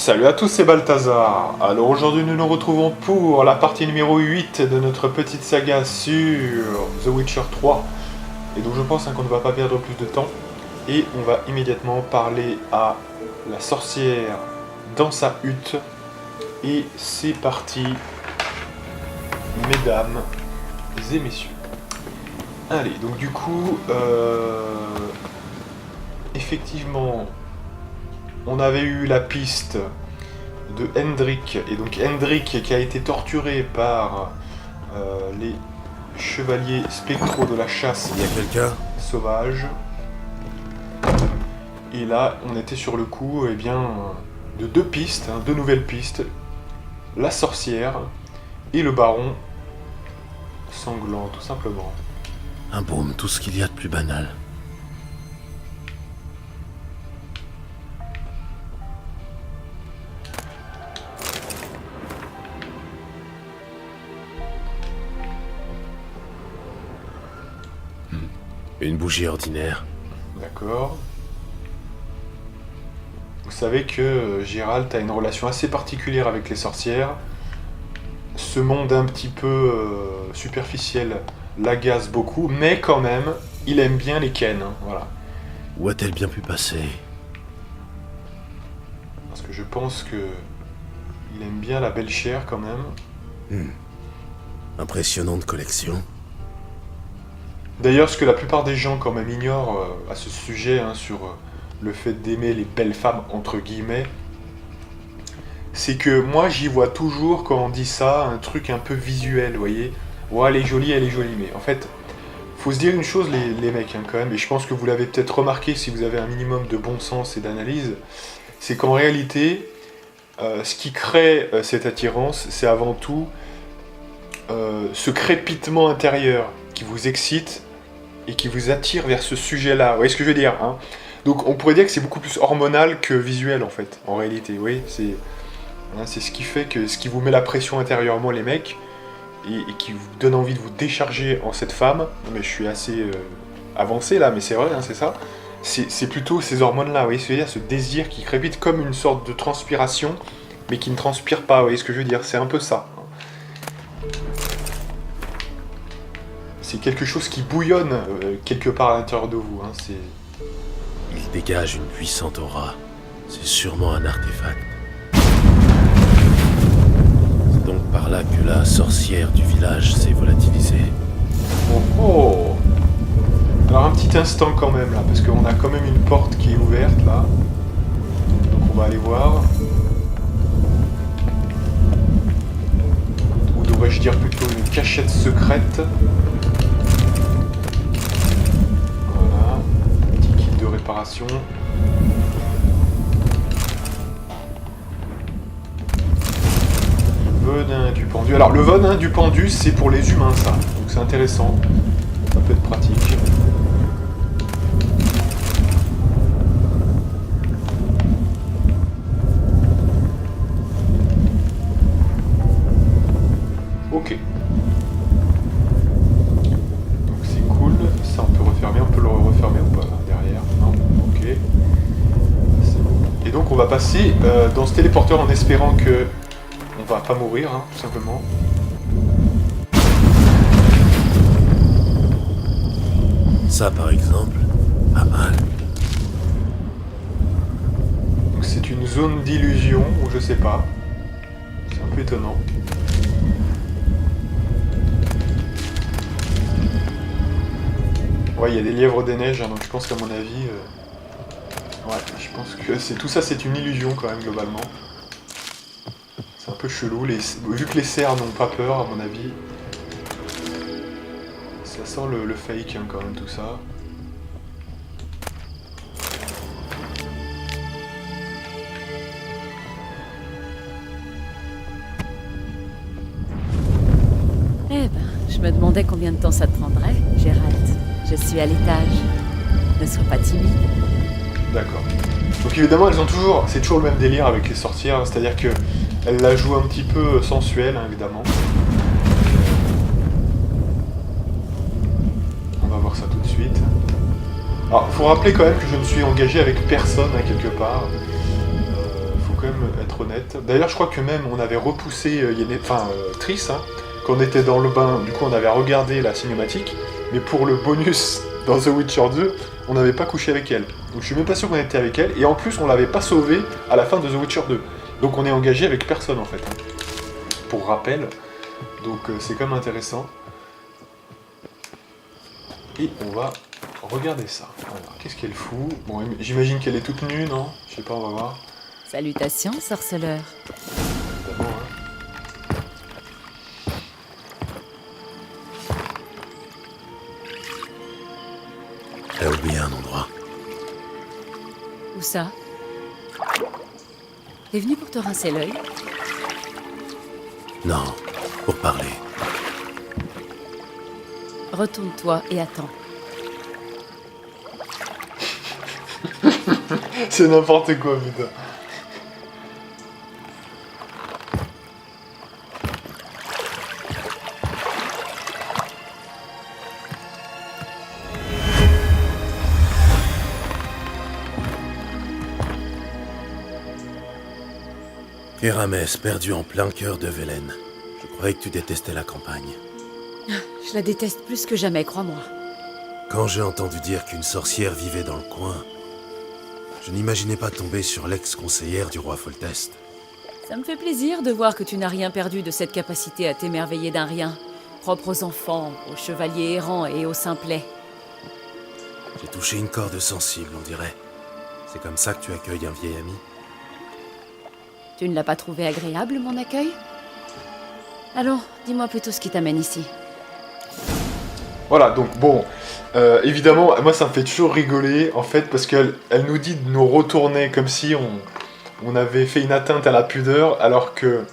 Salut à tous, c'est Balthazar. Alors aujourd'hui nous nous retrouvons pour la partie numéro 8 de notre petite saga sur The Witcher 3. Et donc je pense qu'on ne va pas perdre plus de temps. Et on va immédiatement parler à la sorcière dans sa hutte. Et c'est parti, mesdames et messieurs. Allez, donc du coup, effectivement, on avait eu la piste de Hendrik, et donc Hendrik qui a été torturé par les chevaliers spectraux de la chasse. Il y a quelqu'un sauvage. Et là, on était sur le coup, eh bien, de deux pistes, deux nouvelles pistes. La sorcière et le baron sanglant, tout simplement. Un baume, tout ce qu'il y a de plus banal. Une bougie ordinaire. D'accord. Vous savez que Gérald a une relation assez particulière avec les sorcières. Ce monde un petit peu superficiel l'agace beaucoup, mais quand même, il aime bien les ken, voilà. Où a-t-elle bien pu passer? Parce que je pense que il aime bien la belle chair quand même. Impressionnante collection. D'ailleurs, ce que la plupart des gens quand même ignorent à ce sujet, sur le fait d'aimer les belles femmes, entre guillemets, c'est que moi j'y vois toujours, quand on dit ça, un truc un peu visuel, vous voyez. Ouais, elle est jolie, mais en fait, faut se dire une chose, les mecs, quand même, et je pense que vous l'avez peut-être remarqué si vous avez un minimum de bon sens et d'analyse, c'est qu'en réalité, ce qui crée cette attirance, c'est avant tout ce crépitement intérieur qui vous excite et qui vous attire vers ce sujet-là. Vous voyez ce que je veux dire, Donc on pourrait dire que c'est beaucoup plus hormonal que visuel, en fait, en réalité. Oui, c'est ce qui fait que ce qui vous met la pression intérieurement, les mecs, et qui vous donne envie de vous décharger en cette femme. Non, mais je suis assez avancé là, mais c'est vrai, c'est ça. C'est plutôt ces hormones-là, vous voyez ce que je veux dire, ce désir qui crépite comme une sorte de transpiration, mais qui ne transpire pas, vous voyez ce que je veux dire, c'est un peu ça. C'est quelque chose qui bouillonne quelque part à l'intérieur de vous. Il dégage une puissante aura. C'est sûrement un artefact. C'est donc par là que la sorcière du village s'est volatilisée. Oh. Alors un petit instant quand même là, parce qu'on a quand même une porte qui est ouverte là. Donc on va aller voir. Ou devrais-je dire plutôt une cachette secrète. De réparation. Venin du pendu. Alors le venin du pendu, c'est pour les humains, ça. Donc c'est intéressant. Ça peut être pratique. Ok. Donc c'est cool. Ça on peut refermer. On peut le refermer ou pas derrière. Non. Ok. C'est bon. Et donc on va passer dans ce téléporteur en espérant que on va pas mourir, tout simplement. Ça par exemple, pas mal. Donc c'est une zone d'illusion, ou je sais pas. C'est un peu étonnant. Ouais, il y a des lièvres des neiges, donc je pense qu'à mon avis... Ouais, je pense que tout ça c'est une illusion quand même, globalement. C'est un peu chelou, vu que les cerfs n'ont pas peur, à mon avis. Ça sent le fake, quand même, tout ça. Eh ben, je me demandais combien de temps ça te prendrait, Gérald. Je suis à l'étage. Ne sois pas timide. D'accord. Donc évidemment, c'est toujours le même délire avec les sorcières, c'est-à-dire que elles la jouent un petit peu sensuelle, évidemment. On va voir ça tout de suite. Alors, faut rappeler quand même que je me suis engagé avec personne, quelque part. Faut quand même être honnête. D'ailleurs, je crois que même on avait repoussé Triss, hein, quand on était dans le bain, du coup on avait regardé la cinématique, mais pour le bonus dans The Witcher 2, on n'avait pas couché avec elle. Donc je suis même pas sûr qu'on était avec elle, et en plus on l'avait pas sauvée à la fin de The Witcher 2. Donc on est engagé avec personne en fait, hein, pour rappel. Donc c'est quand même intéressant. Et on va regarder ça. Alors, qu'est-ce qu'elle fout? Bon, j'imagine qu'elle est toute nue, non? Je sais pas, on va voir. Salutations, sorceleur. Évidemment, hein. T'as oublié un endroit. Où ça? T'es venu pour te rincer l'œil? Non, pour parler. Retourne-toi et attends. C'est n'importe quoi, putain. Kéramès, perdu en plein cœur de Velen. Je croyais que tu détestais la campagne. Je la déteste plus que jamais, crois-moi. Quand j'ai entendu dire qu'une sorcière vivait dans le coin, je n'imaginais pas tomber sur l'ex-conseillère du roi Foltest. Ça me fait plaisir de voir que tu n'as rien perdu de cette capacité à t'émerveiller d'un rien, propre aux enfants, aux chevaliers errants et aux simplets. J'ai touché une corde sensible, on dirait. C'est comme ça que tu accueilles un vieil ami? Tu ne l'as pas trouvé agréable, mon accueil? Allons, dis-moi plutôt ce qui t'amène ici. Voilà, donc bon, évidemment, moi ça me fait toujours rigoler, en fait, parce qu'elle nous dit de nous retourner comme si on avait fait une atteinte à la pudeur, alors que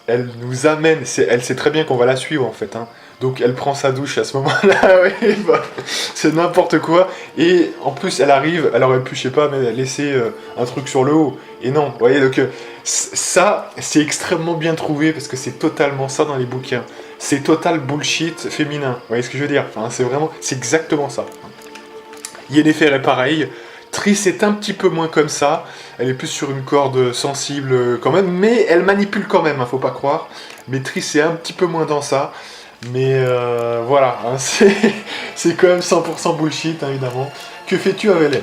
elle nous amène, elle sait très bien qu'on va la suivre, en fait, hein. Donc elle prend sa douche à ce moment-là, oui, bah, c'est n'importe quoi, et en plus elle arrive, elle aurait pu, je sais pas, mais laisser un truc sur le haut, et non, vous voyez, donc ça, c'est extrêmement bien trouvé, parce que c'est totalement ça dans les bouquins. C'est total bullshit féminin, vous voyez ce que je veux dire? Enfin, c'est exactement ça. Yennefer est pareil, Triss est un petit peu moins comme ça, elle est plus sur une corde sensible quand même, mais elle manipule quand même, hein, faut pas croire. Mais Triss est un petit peu moins dans ça, mais voilà, hein, c'est quand même 100% bullshit, hein, évidemment. Que fais-tu à Velen?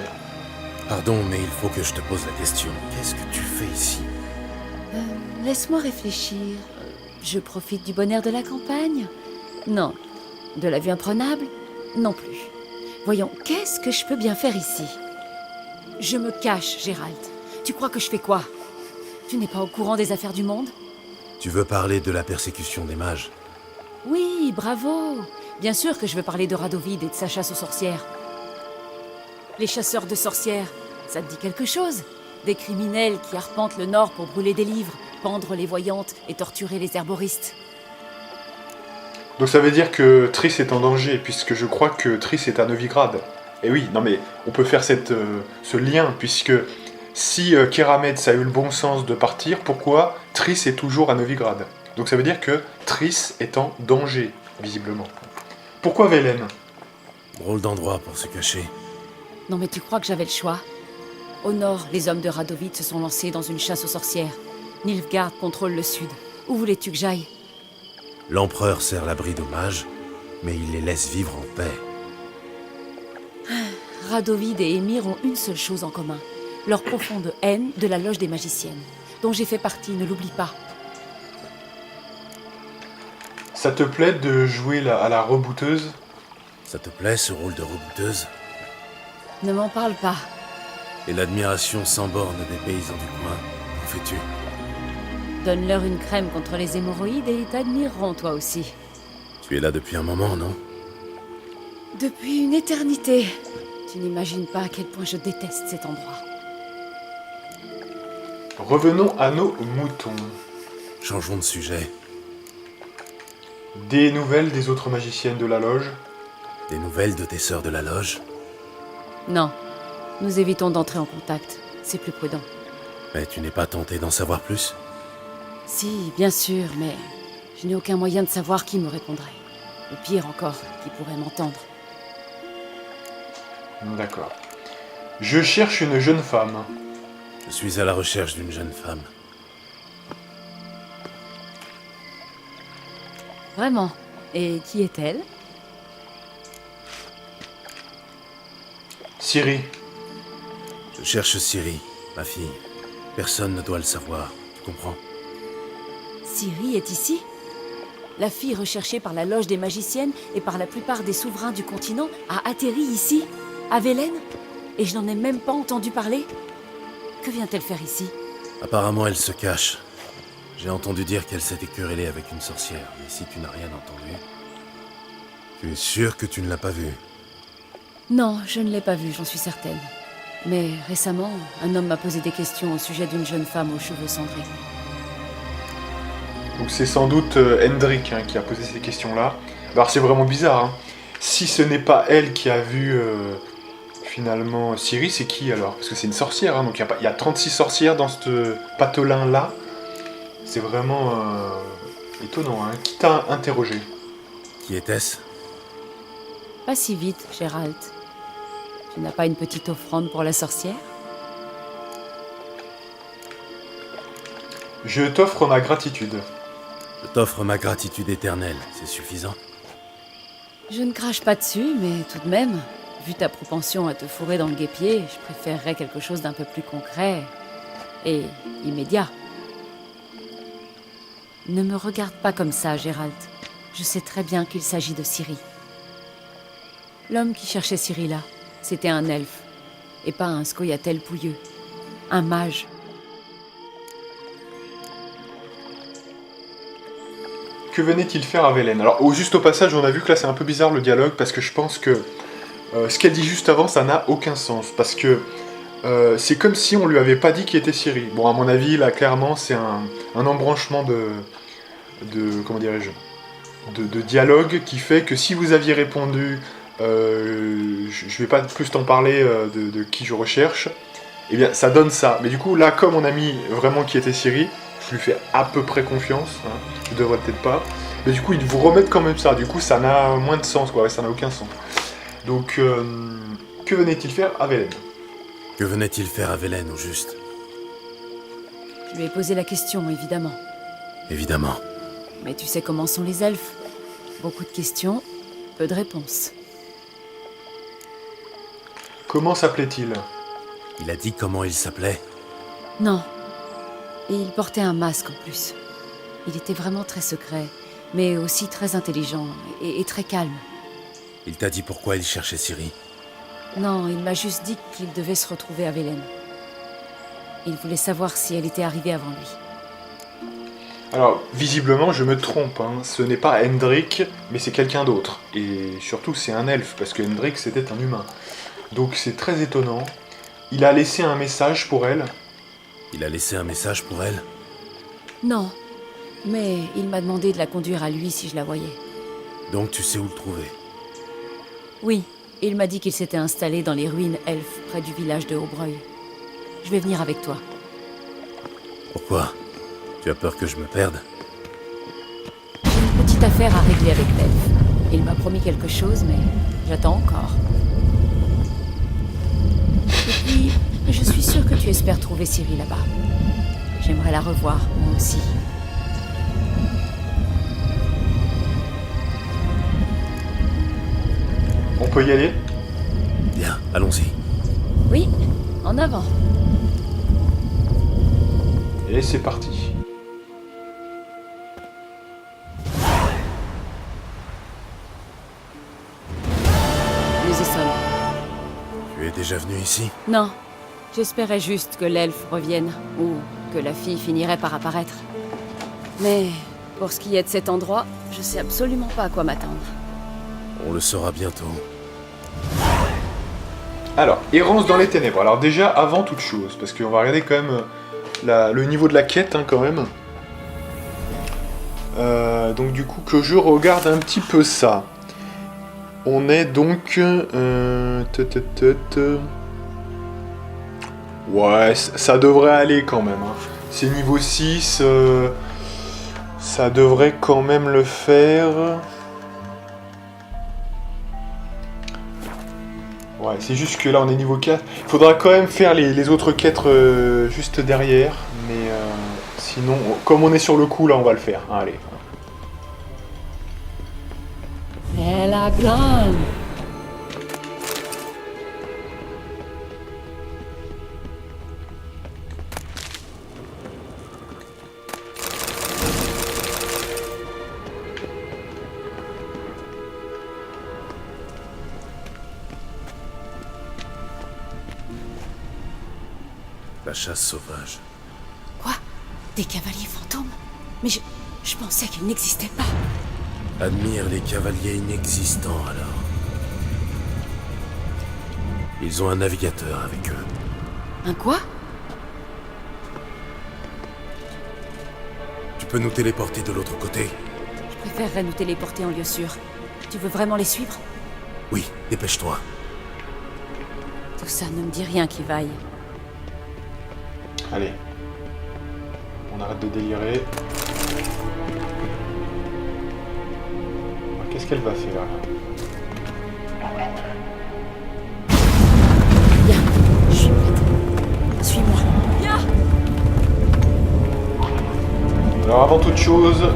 Pardon, mais il faut que je te pose la question. Qu'est-ce que tu fais ici? Laisse-moi réfléchir. Je profite du bonheur de la campagne? Non. De la vue imprenable? Non plus. Voyons, qu'est-ce que je peux bien faire ici? Je me cache, Gérald. Tu crois que je fais quoi? Tu n'es pas au courant des affaires du monde? Tu veux parler de la persécution des mages? Oui, bravo. Bien sûr que je veux parler de Radovid et de sa chasse aux sorcières. Les chasseurs de sorcières, ça te dit quelque chose? Des criminels qui arpentent le nord pour brûler des livres, pendre les voyantes et torturer les herboristes. Donc ça veut dire que Triss est en danger, puisque je crois que Triss est à Novigrad. Et oui, non mais on peut faire ce lien, puisque si Keramets a eu le bon sens de partir, pourquoi Triss est toujours à Novigrad? Donc ça veut dire que Triss est en danger, visiblement. Pourquoi Velen? Drôle d'endroit pour se cacher. Non mais tu crois que j'avais le choix? Au nord, les hommes de Radovid se sont lancés dans une chasse aux sorcières. Nilfgaard contrôle le sud. Où voulais-tu que j'aille? L'empereur sert l'abri aux mages, mais il les laisse vivre en paix. Radovid et Émir ont une seule chose en commun. Leur profonde haine de la loge des magiciennes, dont j'ai fait partie, ne l'oublie pas. Ça te plaît de jouer à la rebouteuse? Ça te plaît, ce rôle de rebouteuse? Ne m'en parle pas. Et l'admiration sans borne des paysans du coin, qu'en fais-tu? Donne-leur une crème contre les hémorroïdes et ils t'admireront toi aussi. Tu es là depuis un moment, non? Depuis une éternité. Tu n'imagines pas à quel point je déteste cet endroit. Revenons à nos moutons. Changeons de sujet. Des nouvelles des autres magiciennes de la loge? Des nouvelles de tes sœurs de la loge? Non. Nous évitons d'entrer en contact. C'est plus prudent. Mais tu n'es pas tenté d'en savoir plus? Si, bien sûr, mais je n'ai aucun moyen de savoir qui me répondrait. Ou pire encore, qui pourrait m'entendre. D'accord. Je cherche une jeune femme. Je suis à la recherche d'une jeune femme. Vraiment. Et qui est-elle? Ciri. Je cherche Ciri, ma fille. Personne ne doit le savoir, tu comprends? Ciri est ici? La fille recherchée par la loge des magiciennes et par la plupart des souverains du continent a atterri ici, à Velen? Et je n'en ai même pas entendu parler? Que vient-elle faire ici? Apparemment, elle se cache. J'ai entendu dire qu'elle s'était querellée avec une sorcière, mais si tu n'as rien entendu... Tu es sûr que tu ne l'as pas vue? Non, je ne l'ai pas vue, j'en suis certaine. Mais récemment, un homme m'a posé des questions au sujet d'une jeune femme aux cheveux cendrés. Donc c'est sans doute Hendrik qui a posé ces questions-là. Alors c'est vraiment bizarre. Hein. Si ce n'est pas elle qui a vu finalement Ciri, c'est qui alors? Parce que c'est une sorcière, hein, donc il y a 36 sorcières dans ce patelin-là. C'est vraiment étonnant. Hein. Qui t'a interrogé? Qui était-ce? Pas si vite, Gérald. Tu n'as pas une petite offrande pour la sorcière? Je t'offre ma gratitude. Je t'offre ma gratitude éternelle, c'est suffisant? Je ne crache pas dessus, mais tout de même, vu ta propension à te fourrer dans le guêpier, je préférerais quelque chose d'un peu plus concret et immédiat. Ne me regarde pas comme ça, Gérald. Je sais très bien qu'il s'agit de Ciri. L'homme qui cherchait Ciri là, c'était un elfe, et pas un scoia'tael pouilleux. Un mage. Que venait-il faire à Velen? Alors, juste au passage, on a vu que là c'est un peu bizarre le dialogue, parce que je pense que ce qu'elle dit juste avant, ça n'a aucun sens. Parce que c'est comme si on lui avait pas dit qui était Ciri. Bon, à mon avis, là, clairement, c'est un embranchement de comment dirais-je, de dialogue qui fait que si vous aviez répondu je vais pas plus t'en parler de qui je recherche, eh bien ça donne ça. Mais du coup là, comme on a mis vraiment qui était Ciri, je lui fais à peu près confiance, hein. Je devrais peut-être pas, mais du coup ils vous remettent quand même ça, du coup ça n'a moins de sens quoi, ouais, ça n'a aucun sens. Donc que venait-il faire à Velen? Que venait-il faire à Velen au juste? Je lui ai posé la question, évidemment. Évidemment. Mais tu sais comment sont les elfes. Beaucoup de questions, peu de réponses. Comment s'appelait-il? Il a dit comment il s'appelait? Non. Et il portait un masque en plus. Il était vraiment très secret, mais aussi très intelligent et très calme. Il t'a dit pourquoi il cherchait Ciri? Non, il m'a juste dit qu'il devait se retrouver à Velen. Il voulait savoir si elle était arrivée avant lui. Alors, visiblement, je me trompe, hein. Ce n'est pas Hendrik, mais c'est quelqu'un d'autre. Et surtout, c'est un elfe, parce que Hendrik, c'était un humain. Donc c'est très étonnant. Il a laissé un message pour elle. Il a laissé un message pour elle? Non, mais il m'a demandé de la conduire à lui si je la voyais. Donc tu sais où le trouver? Oui, il m'a dit qu'il s'était installé dans les ruines elfes près du village de Aubreuil. Je vais venir avec toi. Pourquoi? Tu as peur que je me perde? J'ai une petite affaire à régler avec l'elfe. Il m'a promis quelque chose, mais j'attends encore. Et puis, je suis sûre que tu espères trouver Ciri là-bas. J'aimerais la revoir, moi aussi. On peut y aller? Bien, allons-y. Oui, en avant. Et c'est parti. Nous y sommes. Tu es déjà venu ici? Non, j'espérais juste que l'elfe revienne, ou que la fille finirait par apparaître. Mais pour ce qui est de cet endroit, je sais absolument pas à quoi m'attendre. On le saura bientôt. Alors, errance dans les ténèbres. Alors déjà, avant toute chose, parce qu'on va regarder quand même le niveau de la quête, hein, quand même. Donc du coup, que je regarde un petit peu ça. On est donc... Ouais, ça devrait aller quand même. Hein. C'est niveau 6. Ça devrait quand même le faire. Ouais, c'est juste que là on est niveau 4. Il faudra quand même faire les autres quêtes juste derrière. Mais sinon, comme on est sur le coup, là on va le faire. Hein, allez. Ella Glan. La chasse sauvage. Quoi? Des cavaliers fantômes? Mais je pensais qu'ils n'existaient pas. Admire les cavaliers inexistants, alors. Ils ont un navigateur avec eux. Un quoi? Tu peux nous téléporter de l'autre côté? Je préférerais nous téléporter en lieu sûr. Tu veux vraiment les suivre? Oui, dépêche-toi. Tout ça ne me dit rien qui vaille. Allez. On arrête de délirer. Qu'est-ce qu'elle va faire là? Bien, je suis prête. Suis-moi. Bien. Alors avant toute chose,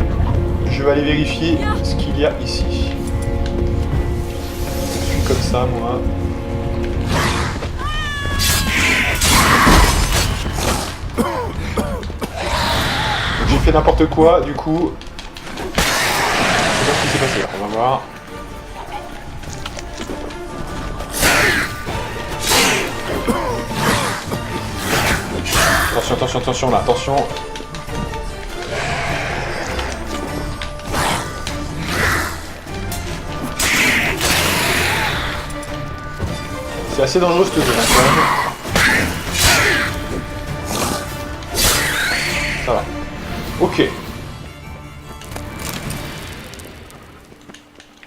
je vais aller vérifier ce qu'il y a ici. Je suis comme ça moi. J'ai fait n'importe quoi, du coup. Je sais pas ce qui s'est passé là, on va voir. Attention, attention, attention là, attention. C'est assez dangereux cette zone quand même. Ça va. Ok.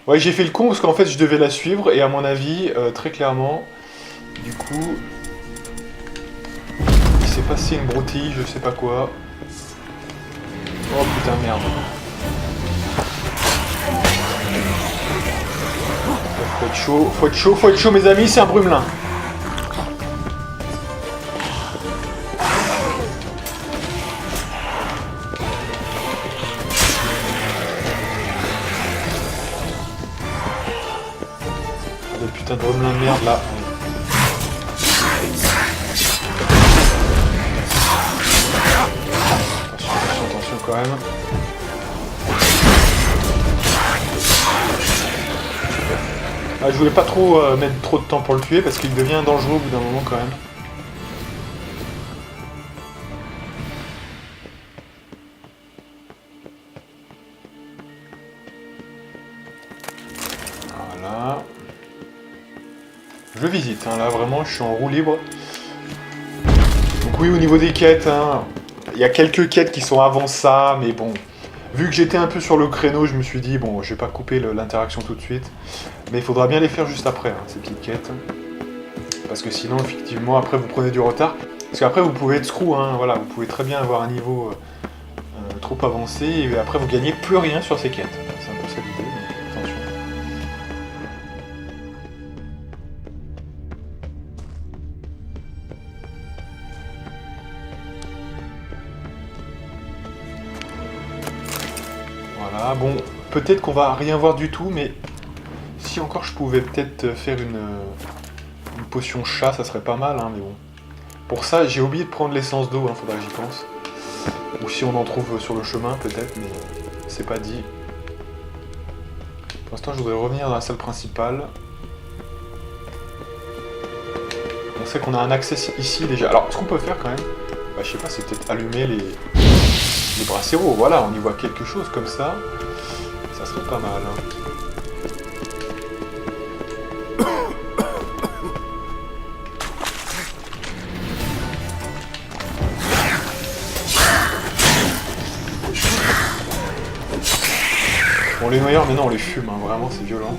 Ouais, j'ai fait le con parce qu'en fait je devais la suivre et à mon avis, très clairement, du coup, il s'est passé une broutille, je sais pas quoi. Oh putain, merde. Faut être chaud, faut être chaud, faut être chaud mes amis, c'est un brumelin. Des putains de brumelins de merde là. Attention, attention, attention quand même. Ah, je voulais pas trop mettre trop de temps pour le tuer parce qu'il devient dangereux au bout d'un moment quand même. Voilà. Je visite, hein, là vraiment je suis en roue libre. Donc oui, au niveau des quêtes, hein, il y a quelques quêtes qui sont avant ça, mais bon, vu que j'étais un peu sur le créneau, je me suis dit, bon, je vais pas couper l'interaction tout de suite, mais il faudra bien les faire juste après, hein, ces petites quêtes. Parce que sinon, effectivement, après vous prenez du retard. Parce qu'après vous pouvez être screw, hein, voilà, vous pouvez très bien avoir un niveau trop avancé, et après vous gagnez plus rien sur ces quêtes. C'est un peu ça l'idée, donc attention. Voilà, bon, peut-être qu'on va rien voir du tout, mais si encore je pouvais peut-être faire une potion chat, ça serait pas mal, hein, mais bon. Pour ça, j'ai oublié de prendre l'essence d'eau, hein, faudra que j'y pense. Ou si on en trouve sur le chemin, peut-être, mais c'est pas dit. Pour l'instant, je voudrais revenir dans la salle principale. On sait qu'on a un accès ici déjà. Alors, ce qu'on peut faire quand même, bah, je sais pas, c'est peut-être allumer les bracéros. Voilà, on y voit quelque chose comme ça. Ça serait pas mal. Hein. Bon, les noyeurs, maintenant on les fume, hein. Vraiment, c'est violent.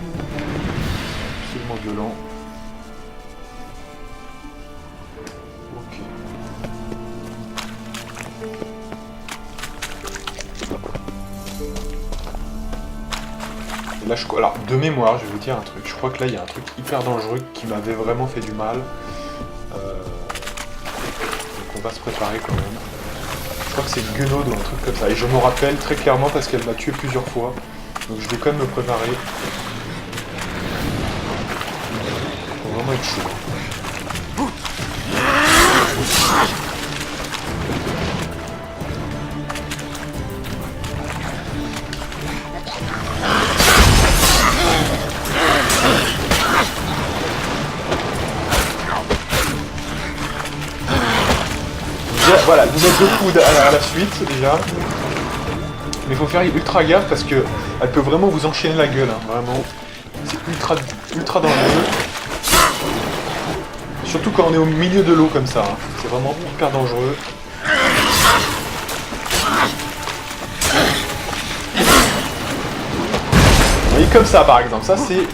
Absolument violent. Ok. Là, alors, de mémoire, je vais vous dire un truc. Je crois que là, il y a un truc hyper dangereux qui m'avait vraiment fait du mal. Donc on va se préparer quand même. Je crois que c'est une guenaude ou un truc comme ça. Et je me rappelle très clairement parce qu'elle m'a tué plusieurs fois. Donc je vais quand même me préparer. Faut vraiment être chaud. Voilà, vous mettre 2 coups à la suite déjà. Mais il faut faire ultra gaffe parce que elle peut vraiment vous enchaîner la gueule, hein, vraiment. C'est ultra dangereux. Surtout quand on est au milieu de l'eau comme ça. Hein. C'est vraiment hyper dangereux. Vous voyez comme ça par exemple, ça c'est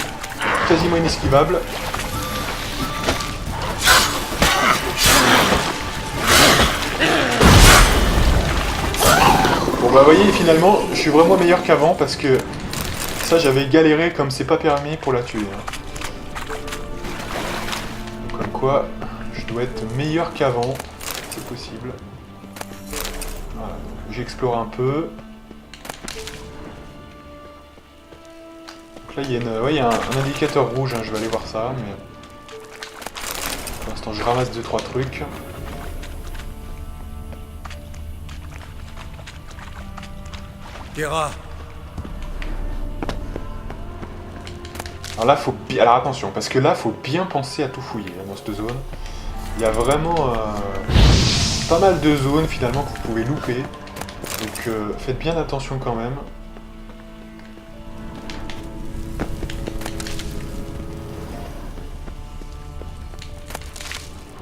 quasiment inesquivable. Bon bah vous voyez finalement je suis vraiment meilleur qu'avant parce que ça j'avais galéré comme c'est pas permis pour la tuer. Hein. Donc, comme quoi je dois être meilleur qu'avant, c'est possible. Voilà, j'explore un peu. Donc là il y a un indicateur rouge, hein, je vais aller voir ça, mais pour l'instant je ramasse 2-3 trucs. Kera. Alors là, alors attention, parce que là, faut bien penser à tout fouiller hein, dans cette zone. Il y a vraiment pas mal de zones finalement que vous pouvez louper. Donc faites bien attention quand même.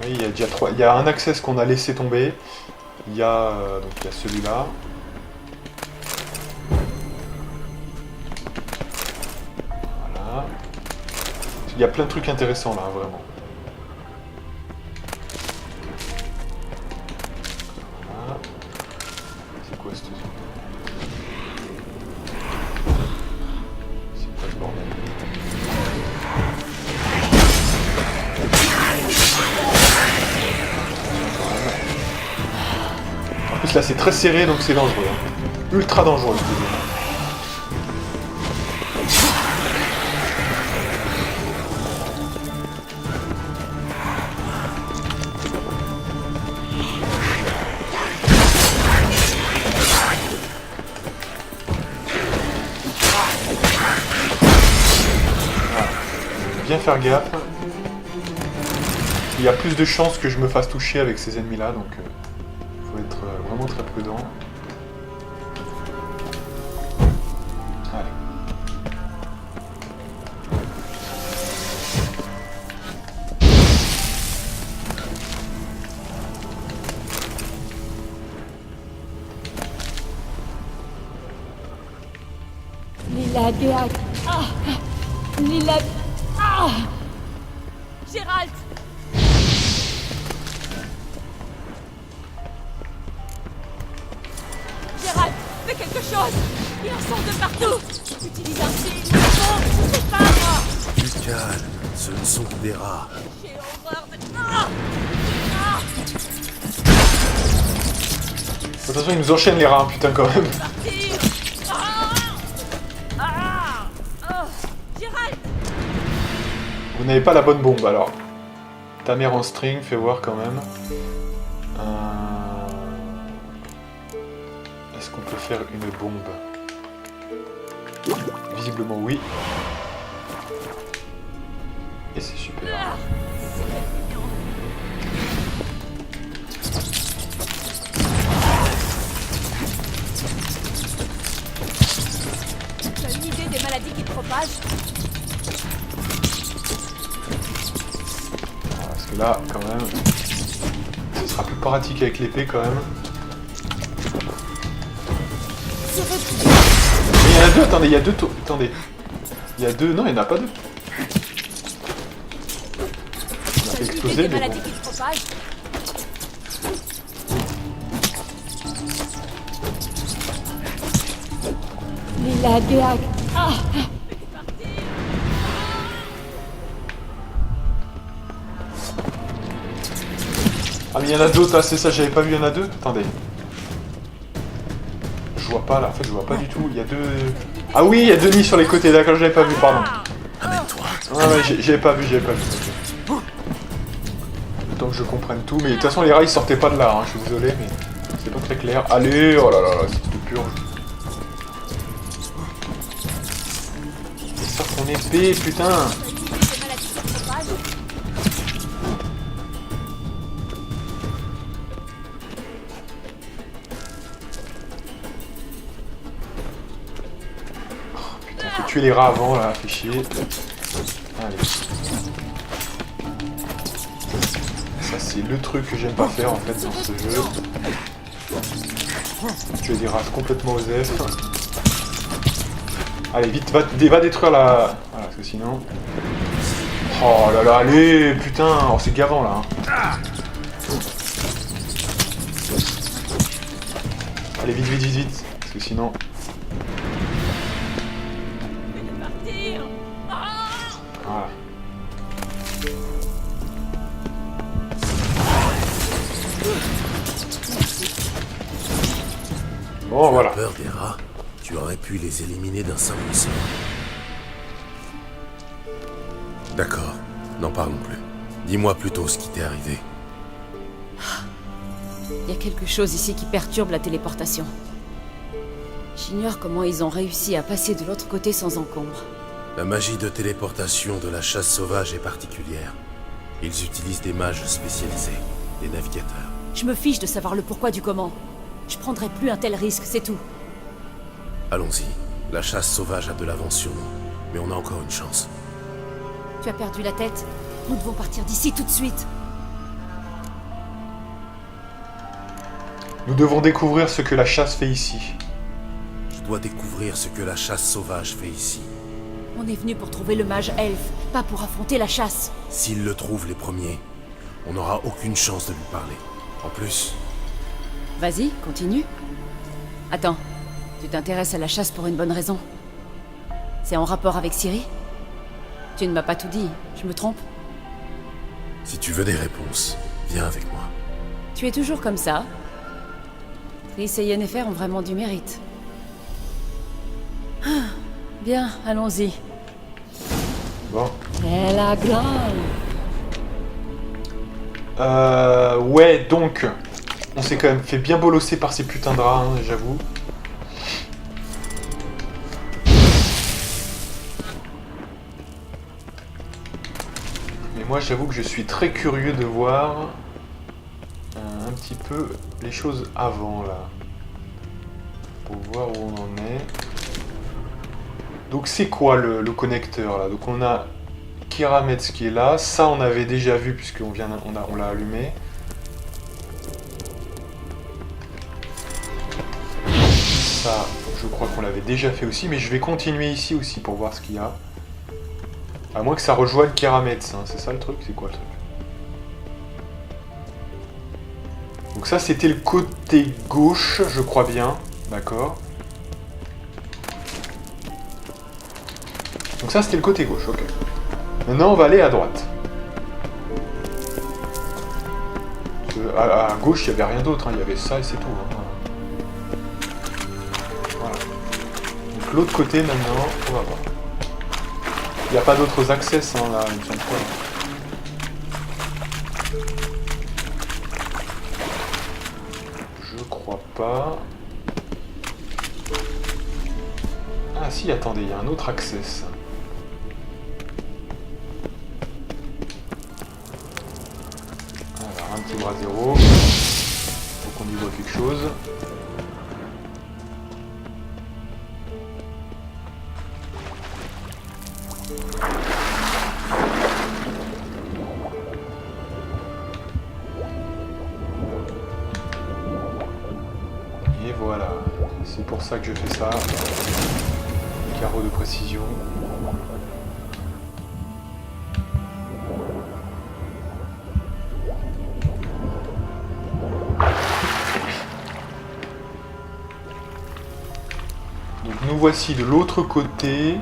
Oui, il y a déjà 3. Il y a un access qu'on a laissé tomber. Il y a celui-là. Il y a plein de trucs intéressants là, vraiment. Voilà. C'est quoi cette zone? C'est pas le bordel. En plus là c'est très serré donc c'est dangereux. Hein. Ultra dangereux cette zone. Bien faire gaffe. Il y a plus de chances que je me fasse toucher avec ces ennemis là, donc il faut être vraiment très prudent. Allez. Lila Béat. Ah, Lila. Ah, Gérald! Gérald, fais quelque chose! Il en sort de partout! Utilise un signe! Non, je sais pas moi! Du calme, ce ne sont que des rats. J'ai horreur de... Ah! Ah! De toute façon, ils nous enchaînent les rats, putain, quand même. Partir! Ah! Ah! Oh! Gérald! Vous n'avez pas la bonne bombe, alors. Ta mère en string, fais voir quand même. Est-ce qu'on peut faire une bombe? Visiblement, oui. Et c'est super. Ah! C'est mignon! Tu as une idée des maladies qui propagent? Parce que là, quand même, ce sera plus pratique avec l'épée quand même. Mais il y en a deux, attendez, il y a deux tours. Attendez. Il y a deux. Non, il n'y en a pas deux. On a fait exploser, mais bon. Lila Béat. Ah, Ah mais il y en a d'autres, ah c'est ça, j'avais pas vu, il y en a deux. Attendez. Je vois pas là, en fait je vois pas du tout, il y a deux... Ah oui, il y a deux nids sur les côtés, d'accord, j'avais pas vu, pardon. Amène-toi. Ah ouais, j'avais pas vu. Le temps que je comprenne tout, mais de toute façon les rats ils sortaient pas de là, hein, je suis désolé, mais c'est pas très clair. Allez, oh là là, c'est tout pur. Il sort son épée, putain. Faut tuer les rats avant là, fait chier. Allez. Ça c'est le truc que j'aime pas faire en fait dans ce jeu. Tuer des rats complètement osef. Allez vite, va détruire la... Voilà, parce que sinon... Oh là là, allez, putain, oh, c'est gavant là. Hein. Allez vite, parce que sinon... Voilà. Bon, voilà. Peur des rats, tu aurais pu les éliminer d'un simple sort. D'accord, n'en parlons plus. Dis-moi plutôt ce qui t'est arrivé. Il y a quelque chose ici qui perturbe la téléportation. J'ignore comment ils ont réussi à passer de l'autre côté sans encombre. La magie de téléportation de la chasse sauvage est particulière. Ils utilisent des mages spécialisés, des navigateurs. Je me fiche de savoir le pourquoi du comment. Je prendrai plus un tel risque, c'est tout. Allons-y. La chasse sauvage a de l'avance sur nous, mais on a encore une chance. Tu as perdu la tête? Nous devons partir d'ici tout de suite. Nous devons découvrir ce que la chasse fait ici. Je dois découvrir ce que la chasse sauvage fait ici. On est venu pour trouver le mage elfe, pas pour affronter la chasse. S'ils le trouvent les premiers, on n'aura aucune chance de lui parler. En plus... Vas-y, continue. Attends, tu t'intéresses à la chasse pour une bonne raison. C'est en rapport avec Ciri? Tu ne m'as pas tout dit, je me trompe? Si tu veux des réponses, viens avec moi. Tu es toujours comme ça. Triss et Yennefer ont vraiment du mérite. Ah, bien, allons-y. Bon. C'est la gloire. Ouais, donc... On s'est quand même fait bien bolosser par ces putains de rats, hein, j'avoue. Mais moi, j'avoue que je suis très curieux de voir un petit peu les choses avant, là. Pour voir où on en est. Donc c'est quoi le connecteur, là? Donc on a Kirametz qui est là. Ça, on avait déjà vu, puisqu'on l'a allumé. Ça, je crois qu'on l'avait déjà fait aussi, mais je vais continuer ici aussi pour voir ce qu'il y a. À moins que ça rejoigne Kirametz, hein. C'est ça le truc? C'est quoi le truc? Donc ça, c'était le côté gauche, je crois bien. D'accord. Donc ça, c'était le côté gauche, ok. Maintenant, on va aller à droite. À gauche, il n'y avait rien d'autre, hein. Il y avait ça et c'est tout. Hein. L'autre côté maintenant, on va voir. Il n'y a pas d'autres access hein, là, il me semble pas. Je crois pas. Ah si, attendez, il y a un autre access. Alors, un petit bras zéro. Faut qu'on y voit quelque chose. Et voilà, c'est pour ça que je fais ça. Carreau de précision. Donc nous voici de l'autre côté.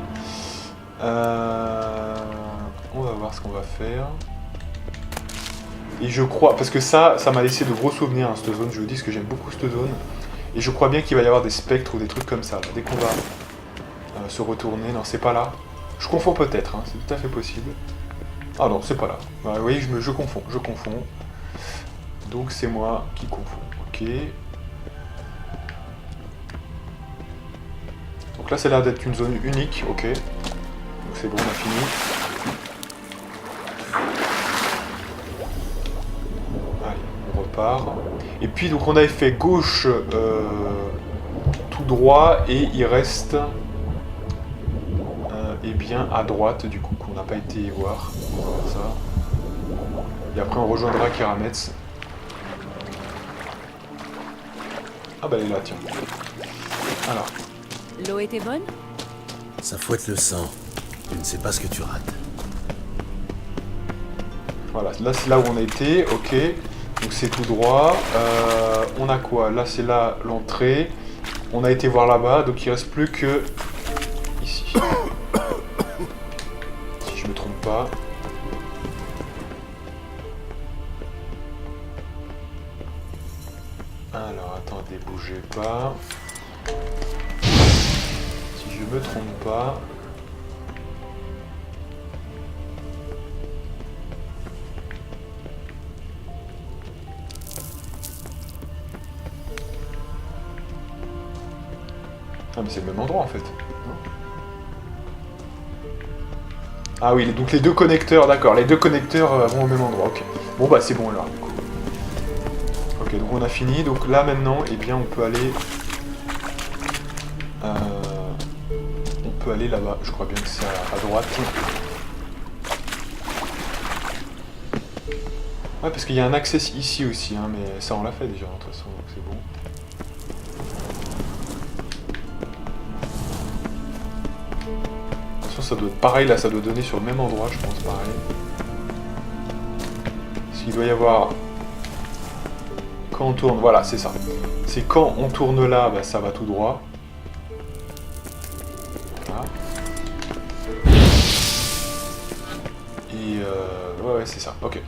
On va voir ce qu'on va faire. Et je crois, parce que ça m'a laissé de gros souvenirs, hein, cette zone, je vous dis, parce que j'aime beaucoup cette zone. Et je crois bien qu'il va y avoir des spectres ou des trucs comme ça, là, dès qu'on va se retourner. Non, c'est pas là. Je confonds peut-être, hein, c'est tout à fait possible. Ah non, c'est pas là. Bah, vous voyez, je confonds. Donc c'est moi qui confonds. Ok. Donc là, ça a l'air d'être une zone unique. Ok. Donc c'est bon, on a fini. Allez, on repart. Et puis, donc on avait fait gauche tout droit et il reste eh bien à droite du coup qu'on n'a pas été voir. On va faire ça. Et après on rejoindra Kerametz. Ah bah elle est là, tiens. Alors. L'eau était bonne? Ça fouette le sang. Tu ne sais pas ce que tu rates. Voilà, là c'est là où on a été, ok. Donc c'est tout droit. On a quoi? Là c'est là l'entrée. On a été voir là-bas, donc il reste plus que ici. Si je me trompe pas. Alors attendez, bougez pas. Si je me trompe pas. Ah mais c'est le même endroit en fait. Ah oui, donc les deux connecteurs, d'accord, les deux connecteurs vont au même endroit, ok. Bon bah c'est bon alors du coup. Ok, donc on a fini, donc là maintenant, eh bien on peut aller... on peut aller là-bas, je crois bien que c'est à droite. Ouais, parce qu'il y a un accès ici aussi, hein, mais ça on l'a fait déjà de toute façon, donc c'est bon. Ça doit être pareil, là ça doit donner sur le même endroit, je pense, pareil. Parce qu'il doit y avoir... Quand on tourne, voilà, c'est ça. C'est quand on tourne là, bah, ça va tout droit. Voilà. Et ouais, c'est ça, ok.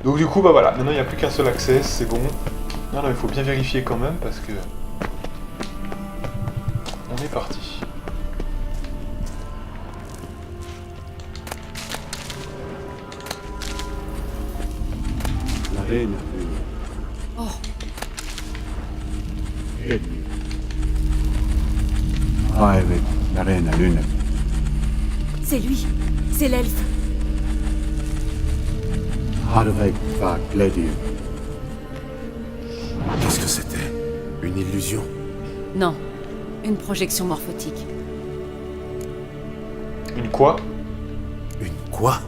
Donc du coup, bah voilà, maintenant il n'y a plus qu'un seul accès, c'est bon. Non, il faut bien vérifier quand même, parce que... On est parti. Oh, c'est lui. C'est l'elfe. Qu'est-ce que c'était? Une illusion? Non, une projection morphotique. Une quoi? Une quoi?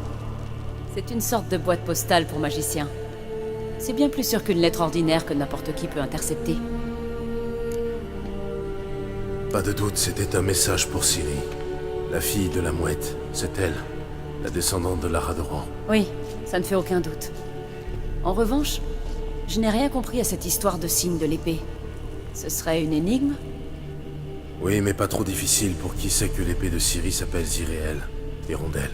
C'est une sorte de boîte postale pour magiciens. C'est bien plus sûr qu'une lettre ordinaire que n'importe qui peut intercepter. Pas de doute, c'était un message pour Ciri. La fille de la mouette, c'est elle. La descendante de Lara Doran. Oui, ça ne fait aucun doute. En revanche, je n'ai rien compris à cette histoire de signe de l'épée. Ce serait une énigme? Oui, mais pas trop difficile pour qui sait que l'épée de Ciri s'appelle Ziréel, Hirondelle.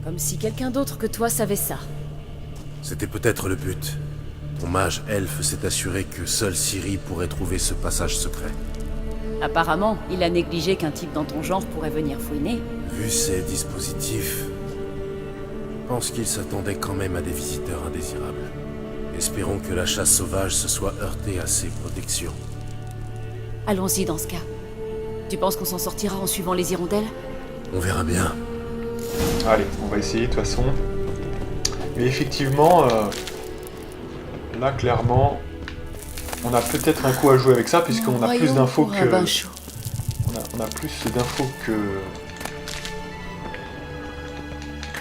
Comme si quelqu'un d'autre que toi savait ça. C'était peut-être le but. Ton mage elfe s'est assuré que seule Ciri pourrait trouver ce passage secret. Apparemment, il a négligé qu'un type dans ton genre pourrait venir fouiner. Vu ces dispositifs, je pense qu'il s'attendait quand même à des visiteurs indésirables. Espérons que la chasse sauvage se soit heurtée à ses protections. Allons-y dans ce cas. Tu penses qu'on s'en sortira en suivant les hirondelles? On verra bien. Allez, on va essayer de toute façon. Mais effectivement, là clairement, on a peut-être un coup à jouer avec ça, puisqu'on a plus d'infos que... On a plus d'infos que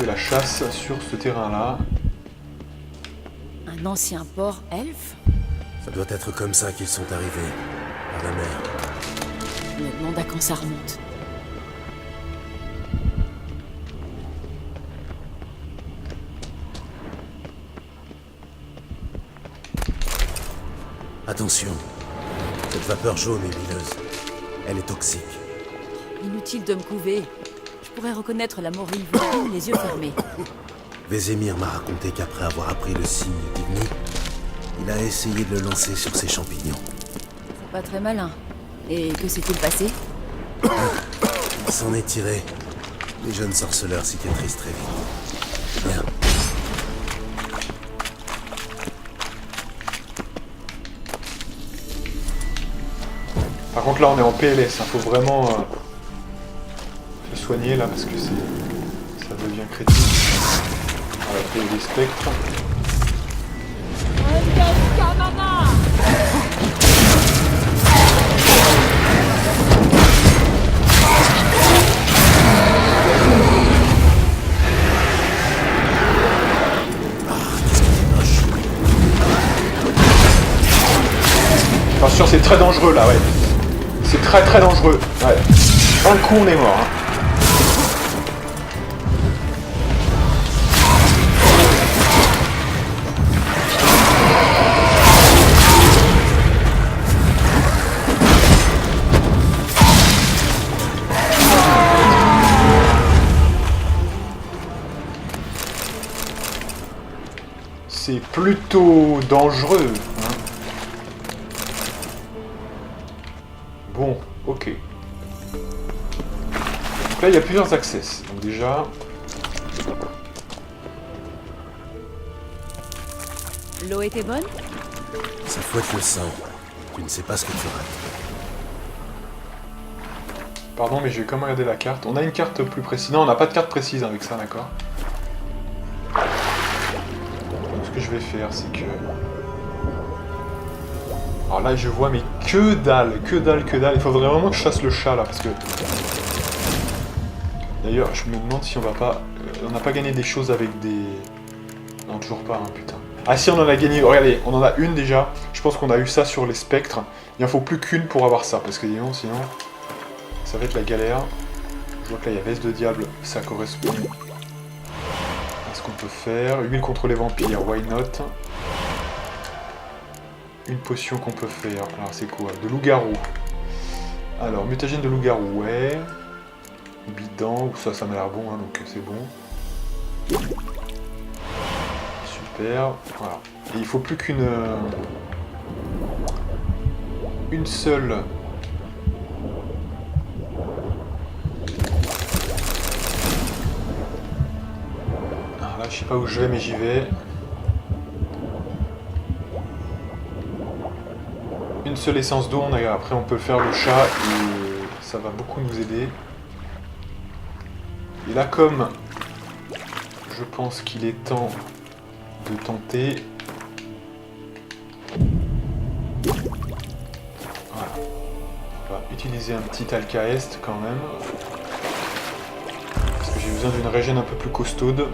la chasse sur ce terrain-là. Un ancien port elfe? Ça doit être comme ça qu'ils sont arrivés, par la mer. Je me demande à quand ça remonte. Attention, cette vapeur jaune est huileuse. Elle est toxique. Inutile de me couver. Je pourrais reconnaître la morille voisine les yeux fermés. Vézémir m'a raconté qu'après avoir appris le signe d'Igni, il a essayé de le lancer sur ses champignons. C'est pas très malin. Et que s'est-il passé? Il s'en est tiré. Les jeunes sorceleurs cicatrisent très vite. Bien. Par contre là on est en PLS, il faut vraiment se soigner là parce que ça devient critique. On va payer les spectres. Attention, c'est très dangereux là, ouais. C'est très très dangereux. Ouais. Un coup on est mort. Hein. C'est plutôt dangereux. Hein. Bon, ok. Donc là, il y a plusieurs access. Donc déjà... L'eau était bonne? Ça fouette le sang. Tu ne sais pas ce que tu rates. Pardon, mais je vais quand même regarder la carte. On a une carte plus précise. Non, on n'a pas de carte précise avec ça, d'accord. Donc ce que je vais faire, c'est que... Alors là, je vois, mais que dalle, que dalle, que dalle. Il faudrait vraiment que je chasse le chat, là, parce que... D'ailleurs, je me demande si on va pas... on n'a pas gagné des choses avec des... Non, toujours pas, hein, putain. Ah si, on en a gagné. Regardez, on en a une déjà. Je pense qu'on a eu ça sur les spectres. Il en faut plus qu'une pour avoir ça, parce que sinon... Ça va être la galère. Je vois que là, il y a veste de diable. Ça correspond à ce qu'on peut faire. Huile contre les vampires, why not? Une potion qu'on peut faire. Alors c'est quoi? De loup-garou. Alors, mutagène de loup-garou, ouais. Bidon, ça m'a l'air bon, hein, donc c'est bon. Super, voilà. Et il faut plus qu'une... une seule... Alors là, je sais pas où je vais, mais j'y vais. Une seule essence d'eau, après on peut faire le chat et ça va beaucoup nous aider. Et là, comme je pense qu'il est temps de tenter, voilà. On va utiliser un petit alcaeste quand même, parce que j'ai besoin d'une régène un peu plus costaude.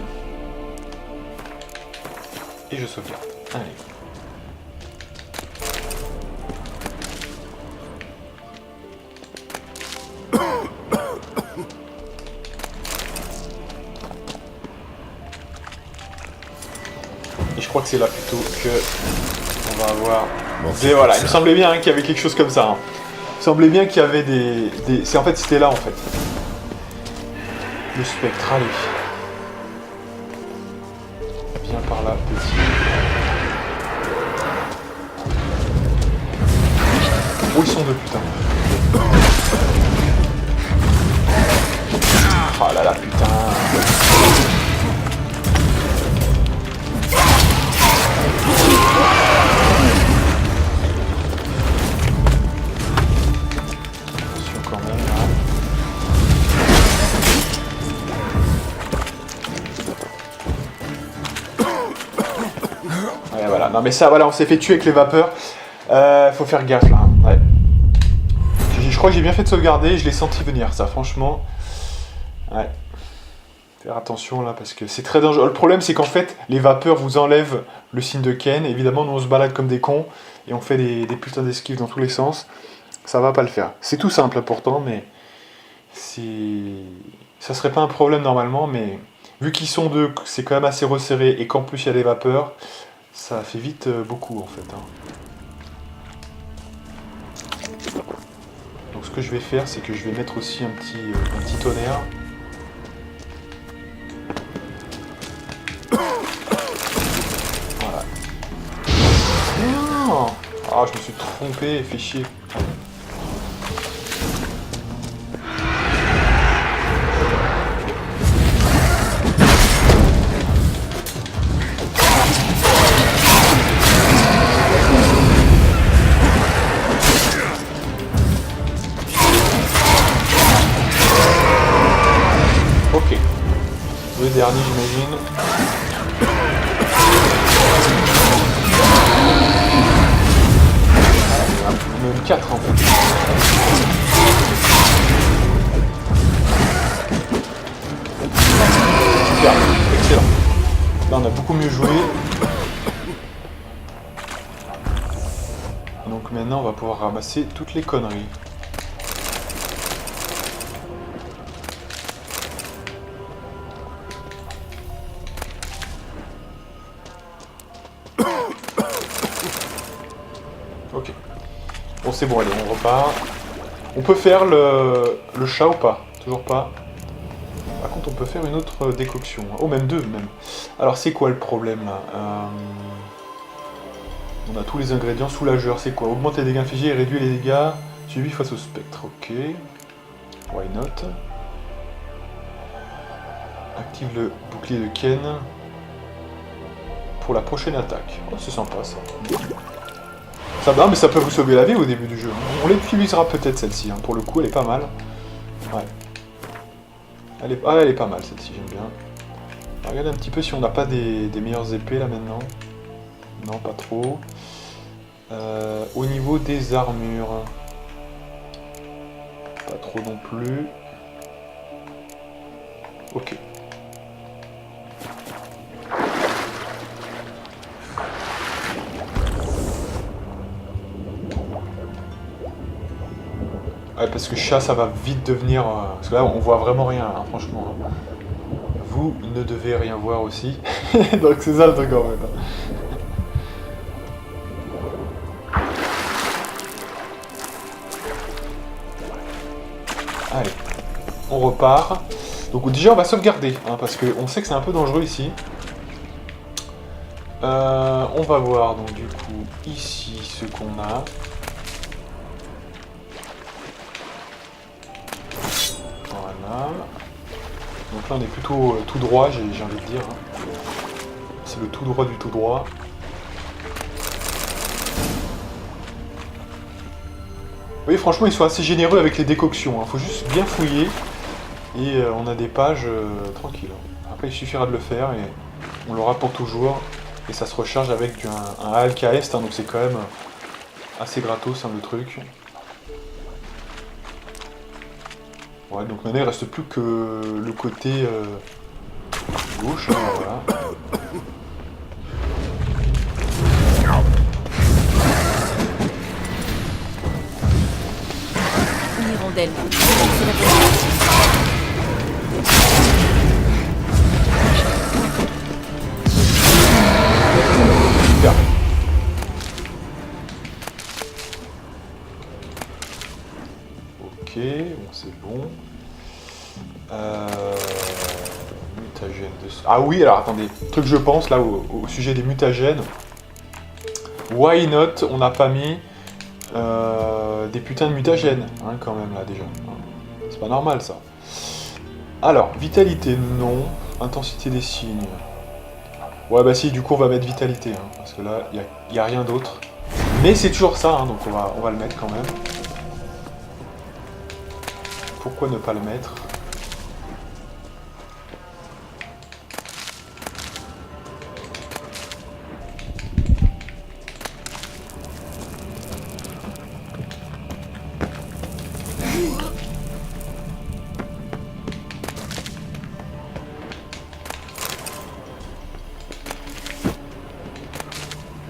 Et je sauvegarde. Allez. Je crois que c'est là plutôt que on va avoir... Et voilà, il me semblait bien qu'il y avait quelque chose comme ça. Hein. Il me semblait bien qu'il y avait des... En fait, c'était là, en fait. Le spectre, allez. Viens par là, petit. Oh, ils sont deux, putain. Oh là là, putain. Ouais, voilà. Non mais ça, voilà, on s'est fait tuer avec les vapeurs. Faut faire gaffe là. Ouais. Je crois que j'ai bien fait de sauvegarder. Je l'ai senti venir, ça, franchement. Ouais. Faire attention là parce que c'est très dangereux. Le problème, c'est qu'en fait, les vapeurs vous enlèvent le signe de Ken. Évidemment, nous on se balade comme des cons et on fait des putains d'esquives dans tous les sens. Ça va pas le faire. C'est tout simple pourtant, mais ça serait pas un problème normalement, mais vu qu'ils sont deux, c'est quand même assez resserré et qu'en plus il y a des vapeurs, ça fait vite beaucoup en fait. Hein. Donc ce que je vais faire, c'est que je vais mettre aussi un petit tonnerre. suis trompé, fait chier. Ok. Le dernier, j'imagine. Même 4 en fait. Super, excellent. Là on a beaucoup mieux joué. Donc maintenant on va pouvoir ramasser toutes les conneries. Ok. Bon c'est bon, allez, on repart. On peut faire le chat ou pas? Toujours pas. Par contre on peut faire une autre décoction. Oh même deux même. Alors c'est quoi le problème là? On a tous les ingrédients soulageurs, c'est quoi? Augmente les dégâts infligés et réduit les dégâts subis face au spectre, ok. Why not? Active le bouclier de Ken pour la prochaine attaque. Oh, c'est sympa ça. Ça va, mais ça peut vous sauver la vie au début du jeu. On l'utilisera peut-être celle-ci, hein. Pour le coup elle est pas mal. Ouais. Elle est pas mal celle-ci, j'aime bien. On va regarder un petit peu si on n'a pas des meilleures épées là maintenant. Non, pas trop. Au niveau des armures, pas trop non plus. Ok. Ouais, parce que chat, ça va vite devenir... parce que là, on voit vraiment rien, hein, franchement. Vous ne devez rien voir aussi. Donc c'est ça le truc en fait. Allez, on repart. Donc déjà on va sauvegarder, hein, parce qu'on sait que c'est un peu dangereux ici. On va voir donc du coup ici ce qu'on a. Voilà. Donc là on est plutôt tout droit, j'ai envie de dire. Hein. C'est le tout droit du tout droit. Oui, franchement, ils sont assez généreux avec les décoctions. Il faut juste bien fouiller. Et on a des pages tranquilles. Après, il suffira de le faire et on l'aura pour toujours. Et ça se recharge avec un ALK Est, hein, donc c'est quand même assez gratos, hein, le truc. Ouais, donc maintenant, il reste plus que le côté gauche. Hein, voilà. Hirondelle. Super. Ok, bon c'est bon. Mutagène de... Ah oui, alors attendez, truc que je pense là au sujet des mutagènes. Why not, on n'a pas mis des putains de mutagènes, hein, quand même là déjà. C'est pas normal ça. Alors, vitalité, non. Intensité des signes. Ouais bah si, du coup on va mettre vitalité, hein, parce que là, il n'y a rien d'autre. Mais c'est toujours ça, hein, donc on va le mettre quand même. Pourquoi ne pas le mettre?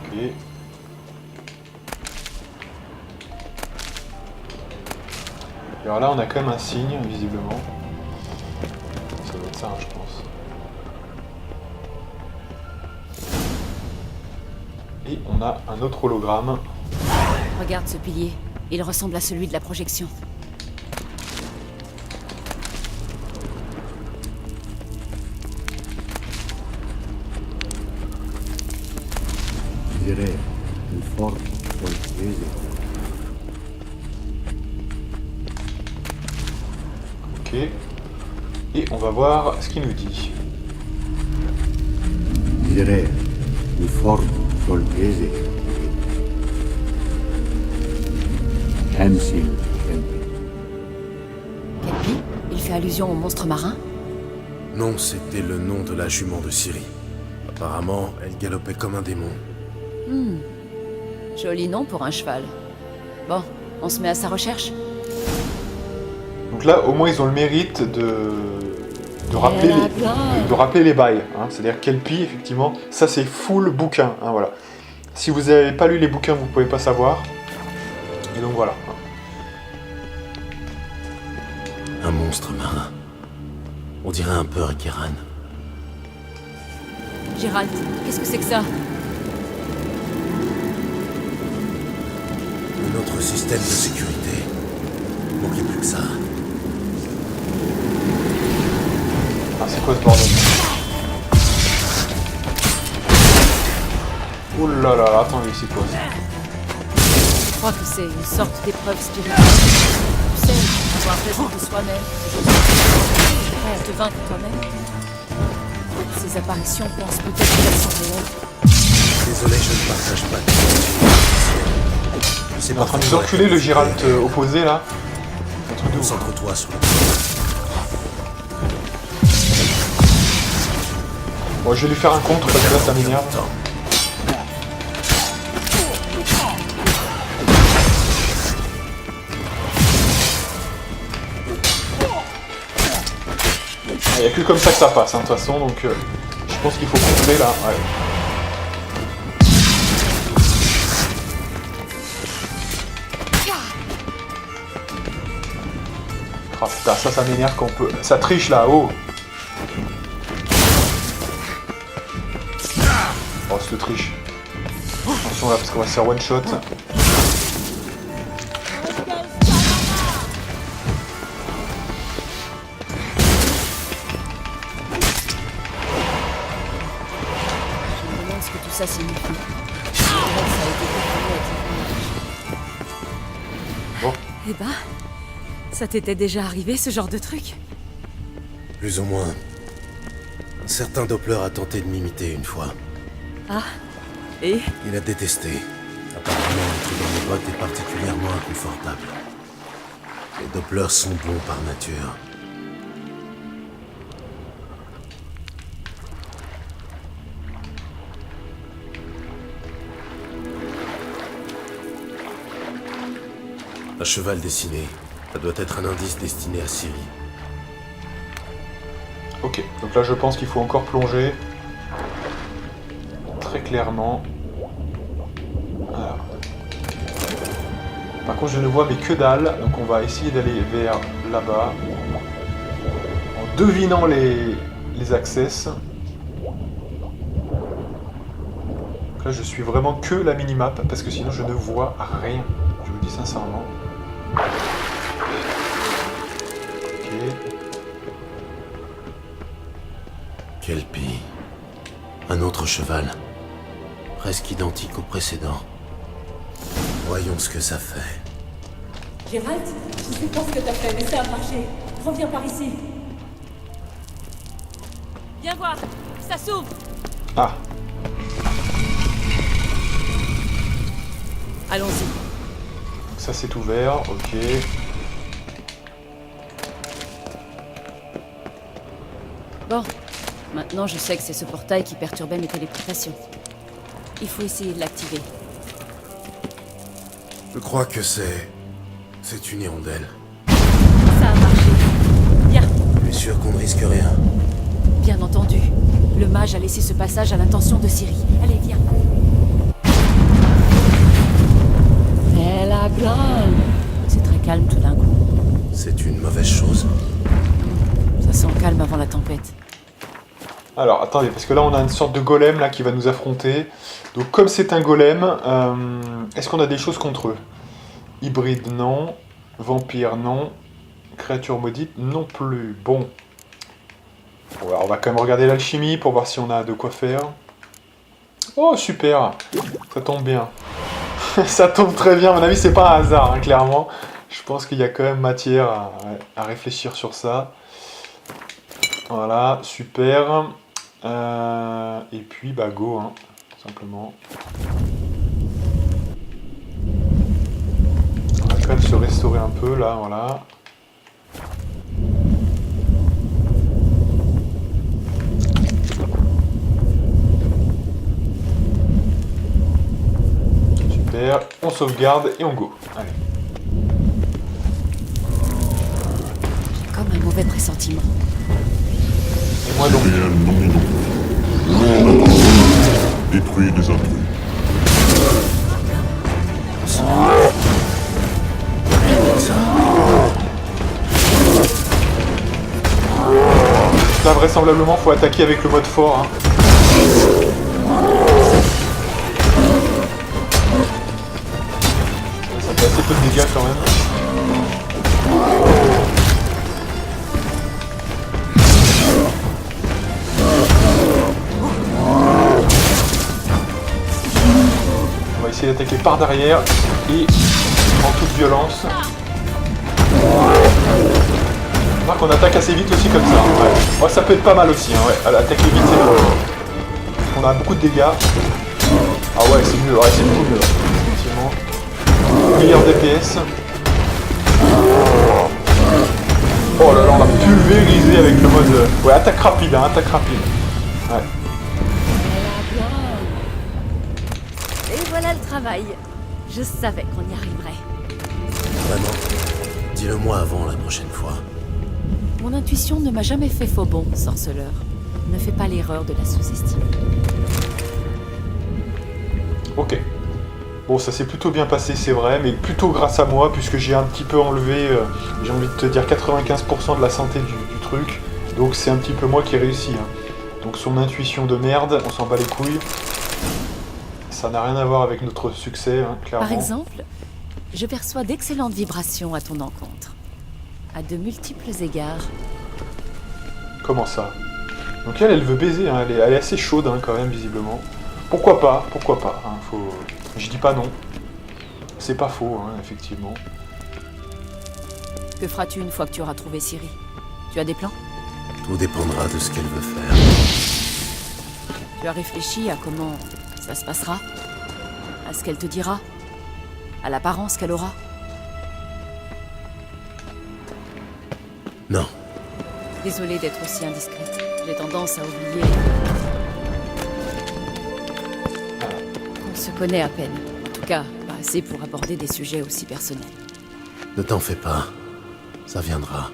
Ok. Alors là, on a quand même un signe, visiblement. Ça doit être ça, hein, je pense. Et on a un autre hologramme. Regarde ce pilier. Il ressemble à celui de la projection. Direi, il forte voltese. Ok. Et on va voir ce qu'il nous dit. Dire mi for voltese. Hamsil, Kelpie. Kelpie? Il fait allusion au monstre marin? Non, c'était le nom de la jument de Ciri. Apparemment, elle galopait comme un démon. Joli nom pour un cheval. Bon, on se met à sa recherche? Donc là, au moins, ils ont le mérite de rappeler, Elle a bien. de rappeler les bails. Hein. C'est-à-dire Kelpie, effectivement, ça c'est full bouquin. Hein, voilà. Si vous n'avez pas lu les bouquins, vous ne pouvez pas savoir. Et donc voilà. Un monstre marin. On dirait un peu un Kéran. Gérald, qu'est-ce que c'est que ça? Un autre système de sécurité. Il manquait plus que ça. Ah, c'est quoi ce bordel? Oh là là, attendez, c'est quoi ça? Je crois que c'est une sorte d'épreuve spirituelle. Tu sais, avoir raison de soi-même. Prêt à te vaincre toi-même. Ces apparitions pensent peut-être qu'elles sont réelles. Désolé, je ne partage pas. C'est Il est en train de nous enculer le Gérald opposé là. Un truc de ouf. Concentre-toi sur le... Bon, je vais lui faire un contre parce que là ça m'énerve. Il n'y a que comme ça que ça passe, hein, de toute façon, donc je pense qu'il faut contrer là. Ouais. Ah putain, ça m'énerve qu'on peut. Ça triche là, oh! Oh, c'est triche. Attention là, parce qu'on va se faire one shot. Je me demande ce que tout ça signifie. Je dirais que ça a été confirmé avec Bon. Eh ben, ça t'était déjà arrivé ce genre de truc? Plus ou moins. Un certain Doppler a tenté de m'imiter une fois. Ah, et? Il a détesté. Apparemment, être dans mes bottes est particulièrement inconfortable. Les Dopplers sont bons par nature. Un cheval dessiné. Ça doit être un indice destiné à Ciri. Ok, donc là je pense qu'il faut encore plonger. Très clairement. Alors. Par contre je ne vois mais que dalle, donc on va essayer d'aller vers là-bas. En devinant les access. Donc là je suis vraiment que la minimap, parce que sinon je ne vois rien. Je vous dis sincèrement. Ok. Kelpie. Un autre cheval. Presque identique au précédent. Voyons ce que ça fait. Gérald, je sais pas ce que t'as fait, mais ça a marché. Reviens par ici. Viens voir, ça s'ouvre. Ah, Allons-y. donc ça c'est ouvert, ok. Bon, maintenant je sais que c'est ce portail qui perturbait mes téléportations. Il faut essayer de l'activer. Je crois que c'est une hirondelle. Ça a marché. Bien, Tu es sûr qu'on ne risque rien? bien entendu. Le mage a laissé ce passage à l'intention de Ciri. Allez, viens. Elle a calme. C'est très calme tout d'un coup. C'est une mauvaise chose? Ça sent calme avant la tempête. Alors, attendez, parce que là, on a une sorte de golem là qui va nous affronter. Donc, comme c'est un golem, est-ce qu'on a des choses contre eux? Hybride, non. Vampire, non. Créature maudite, non plus. Bon. Bon, alors, on va quand même regarder l'alchimie pour voir si on a de quoi faire. Oh, super! Ça tombe bien. Ça tombe très bien, à mon avis, c'est pas un hasard, hein, clairement. Je pense qu'il y a quand même matière à réfléchir sur ça. Voilà, super. Et puis, bah, go, hein, tout simplement. On va quand même se restaurer un peu, là, voilà. Super, on sauvegarde et on go. Allez. Comme un mauvais pressentiment. Et moi donc. Détruit des intrus. Là, vraisemblablement, faut attaquer avec le mode fort. Hein. Ça fait assez peu de dégâts quand même. On va essayer d'attaquer par derrière et en toute violence. On voit qu'on attaque assez vite aussi comme ça. Ouais. Ouais, ça peut être pas mal aussi. Hein, ouais. Attaquer vite, c'est bon. On a beaucoup de dégâts. Ah ouais, c'est mieux. Ouais, c'est beaucoup mieux. Effectivement. Meilleur DPS. Oh là là, on a pulvérisé avec le mode... Ouais, attaque rapide, hein, attaque rapide. Ouais. Et voilà le travail. Je savais qu'on y arriverait. Vraiment. Dis-le-moi avant la prochaine fois. Mon intuition ne m'a jamais fait faux bond, sorceleur. Ne fais pas l'erreur de la sous-estimer. Ok. Bon, ça s'est plutôt bien passé, c'est vrai, mais plutôt grâce à moi, puisque j'ai un petit peu enlevé, j'ai envie de te dire, 95% de la santé du truc. Donc c'est un petit peu moi qui ai réussi. Hein. Donc son intuition de merde, on s'en bat les couilles. Ça n'a rien à voir avec notre succès, hein, clairement. Par exemple, je perçois d'excellentes vibrations à ton encontre. À de multiples égards. Comment ça? Donc elle veut baiser, hein, elle est assez chaude hein, quand même, visiblement. Pourquoi pas, hein, faut... Je dis pas non. C'est pas faux, hein, effectivement. Que feras-tu une fois que tu auras trouvé Ciri? Tu as des plans? Tout dépendra de ce qu'elle veut faire. Tu as réfléchi à comment ça se passera? À ce qu'elle te dira? À l'apparence qu'elle aura? Non. Désolée d'être aussi indiscrète. J'ai tendance à oublier qu'on se connaît à peine. En tout cas, pas assez pour aborder des sujets aussi personnels. Ne t'en fais pas. Ça viendra.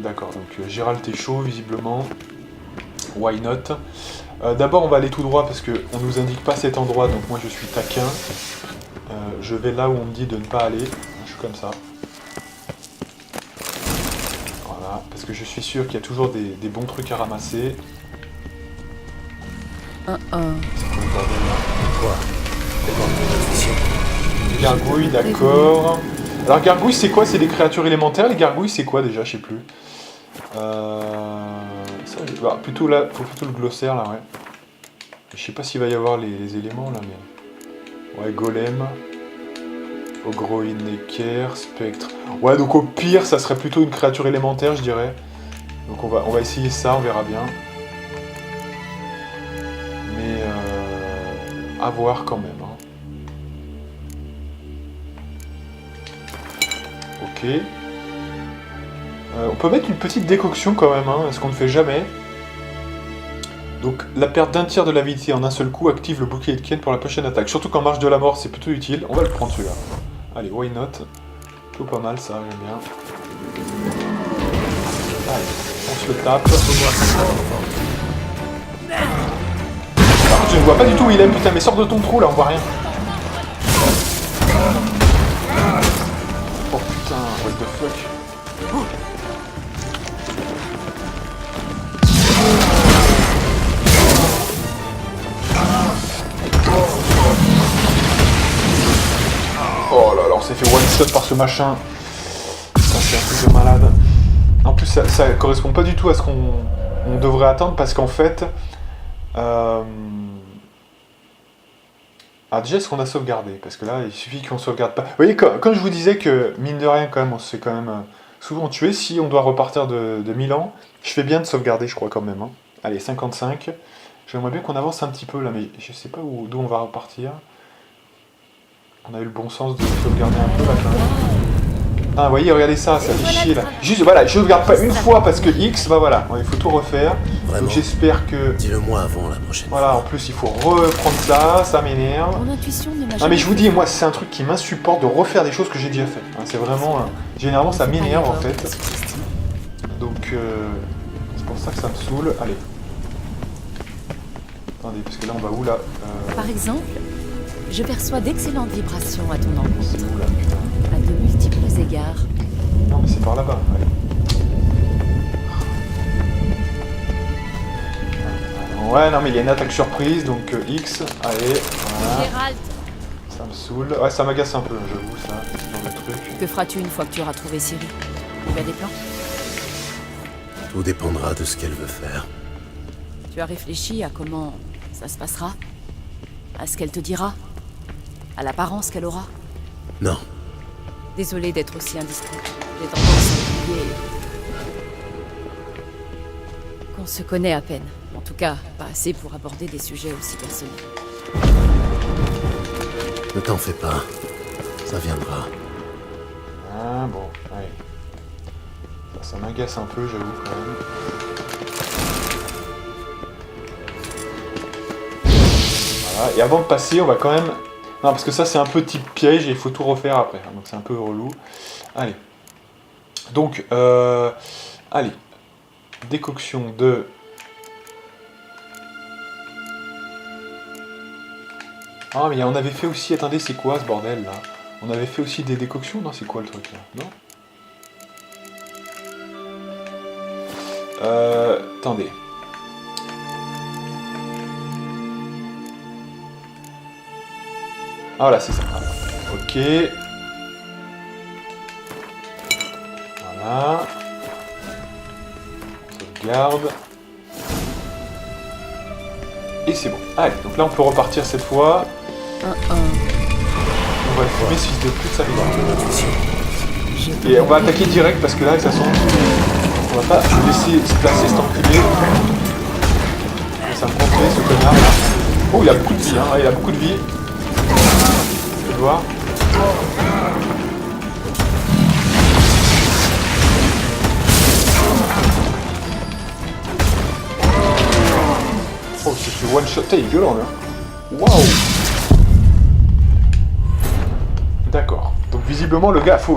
D'accord, donc Gérald est chaud, visiblement. Why not? D'abord, on va aller tout droit parce qu'on nous indique pas cet endroit, donc moi je suis taquin. Je vais là où on me dit de ne pas aller. Je suis comme ça. Voilà, parce que je suis sûr qu'il y a toujours des bons trucs à ramasser. C'est quoi le bordel là? Quoi? Gargouilles, d'accord. Alors gargouilles c'est quoi? C'est des créatures élémentaires? Les gargouilles c'est quoi déjà? Je sais plus. Ça, bah, plutôt là, faut plutôt le glossaire là, ouais. Je sais pas s'il va y avoir les éléments là, mais... Ouais, golem. Ogroïne, équerre, spectre. Ouais, donc au pire, ça serait plutôt une créature élémentaire, je dirais. Donc on va essayer ça, on verra bien. Mais à voir quand même. Hein. Ok. On peut mettre une petite décoction quand même, hein, ce qu'on ne fait jamais. Donc la perte d'un tiers de la vitesse en un seul coup active le bouclier de Ken pour la prochaine attaque. Surtout qu'en marche de la mort, c'est plutôt utile. On va le prendre celui-là. Allez, why not? Plutôt pas mal ça, j'aime bien. Allez, on se le tape. Par contre, je ne vois pas du tout où il est, putain, mais sors de ton trou là, on voit rien. Oh putain, what the fuck. Oh là là, on s'est fait one-shot par ce machin. Ça c'est un truc de malade. En plus, ça correspond pas du tout à ce qu'on devrait attendre parce qu'en fait... Ah Ah, déjà, est-ce qu'on a sauvegardé? Parce que là, il suffit qu'on sauvegarde pas. Vous voyez, quand je vous disais que, mine de rien, quand même, on se fait quand même souvent tuer. Si on doit repartir de Milan, je fais bien de sauvegarder, je crois, quand même. Hein. Allez, 55. J'aimerais bien qu'on avance un petit peu, là, mais je sais pas d'où on va repartir. On a eu le bon sens de sauvegarder un peu, là, quand même. Ah, vous voyez, regardez ça, ça fait chier, là. Juste, voilà, je sauvegarde pas une fois, parce que X, bah voilà, il faut tout refaire. Vraiment. Donc j'espère que... Dis-le-moi avant la prochaine Voilà, en fois. plus, il faut reprendre ça m'énerve. Mon intuition ne m'a Ah jamais mais je vous fait dis, peur. moi c'est un truc qui m'insupporte de refaire des choses que j'ai déjà faites. Hein, c'est vraiment... généralement ça m'énerve en fait. Donc c'est pour ça que ça me saoule. Allez. Attendez, parce que là on va où là Par exemple, je perçois d'excellentes vibrations à ton C'est encontre, où là putain à de multiples égards. Non mais c'est par là-bas. Allez. Ouais non mais il y a une attaque surprise, donc X. Allez, voilà. Gérald, Ça me saoule. Ouais ça m'agace un peu, j'avoue ça. Ce genre de truc. Que feras-tu une fois que tu auras trouvé Ciri? Tu as des plans? Tout dépendra de ce qu'elle veut faire. Tu as réfléchi à comment ça se passera? À ce qu'elle te dira? À l'apparence qu'elle aura? Non, Désolée d'être aussi indiscret. J'ai tendance à oublier qu'on se connaît à peine. En tout cas, pas assez pour aborder des sujets aussi personnels. ne t'en fais pas. Ça viendra. Ah bon, allez. Ça m'agace un peu, j'avoue quand même. Voilà, et avant de passer, on va quand même... Non, parce que ça c'est un peu type piège et il faut tout refaire après, donc c'est un peu relou. Allez. Donc, allez. Décoction de... Ah mais on avait fait aussi... Attendez, c'est quoi ce bordel là? On avait fait aussi des décoctions? Non, c'est quoi le truc là? Non? Attendez. Ah voilà, c'est ça. Ok. Voilà. On sauvegarde. Et c'est bon. Allez, donc là on peut repartir cette fois. On va le fumer ce fils de pute, ça rigole. Et on va attaquer direct parce que là, de toute façon, on va pas laisser se placer cet enculé. Ça me gonfler ce connard là. Oh, il a beaucoup de vie, hein. Il a beaucoup de vie. Tu peux voir. Oh, c'est fait one shot. Putain, il est violent là. Waouh. D'accord. Donc visiblement le gars, faut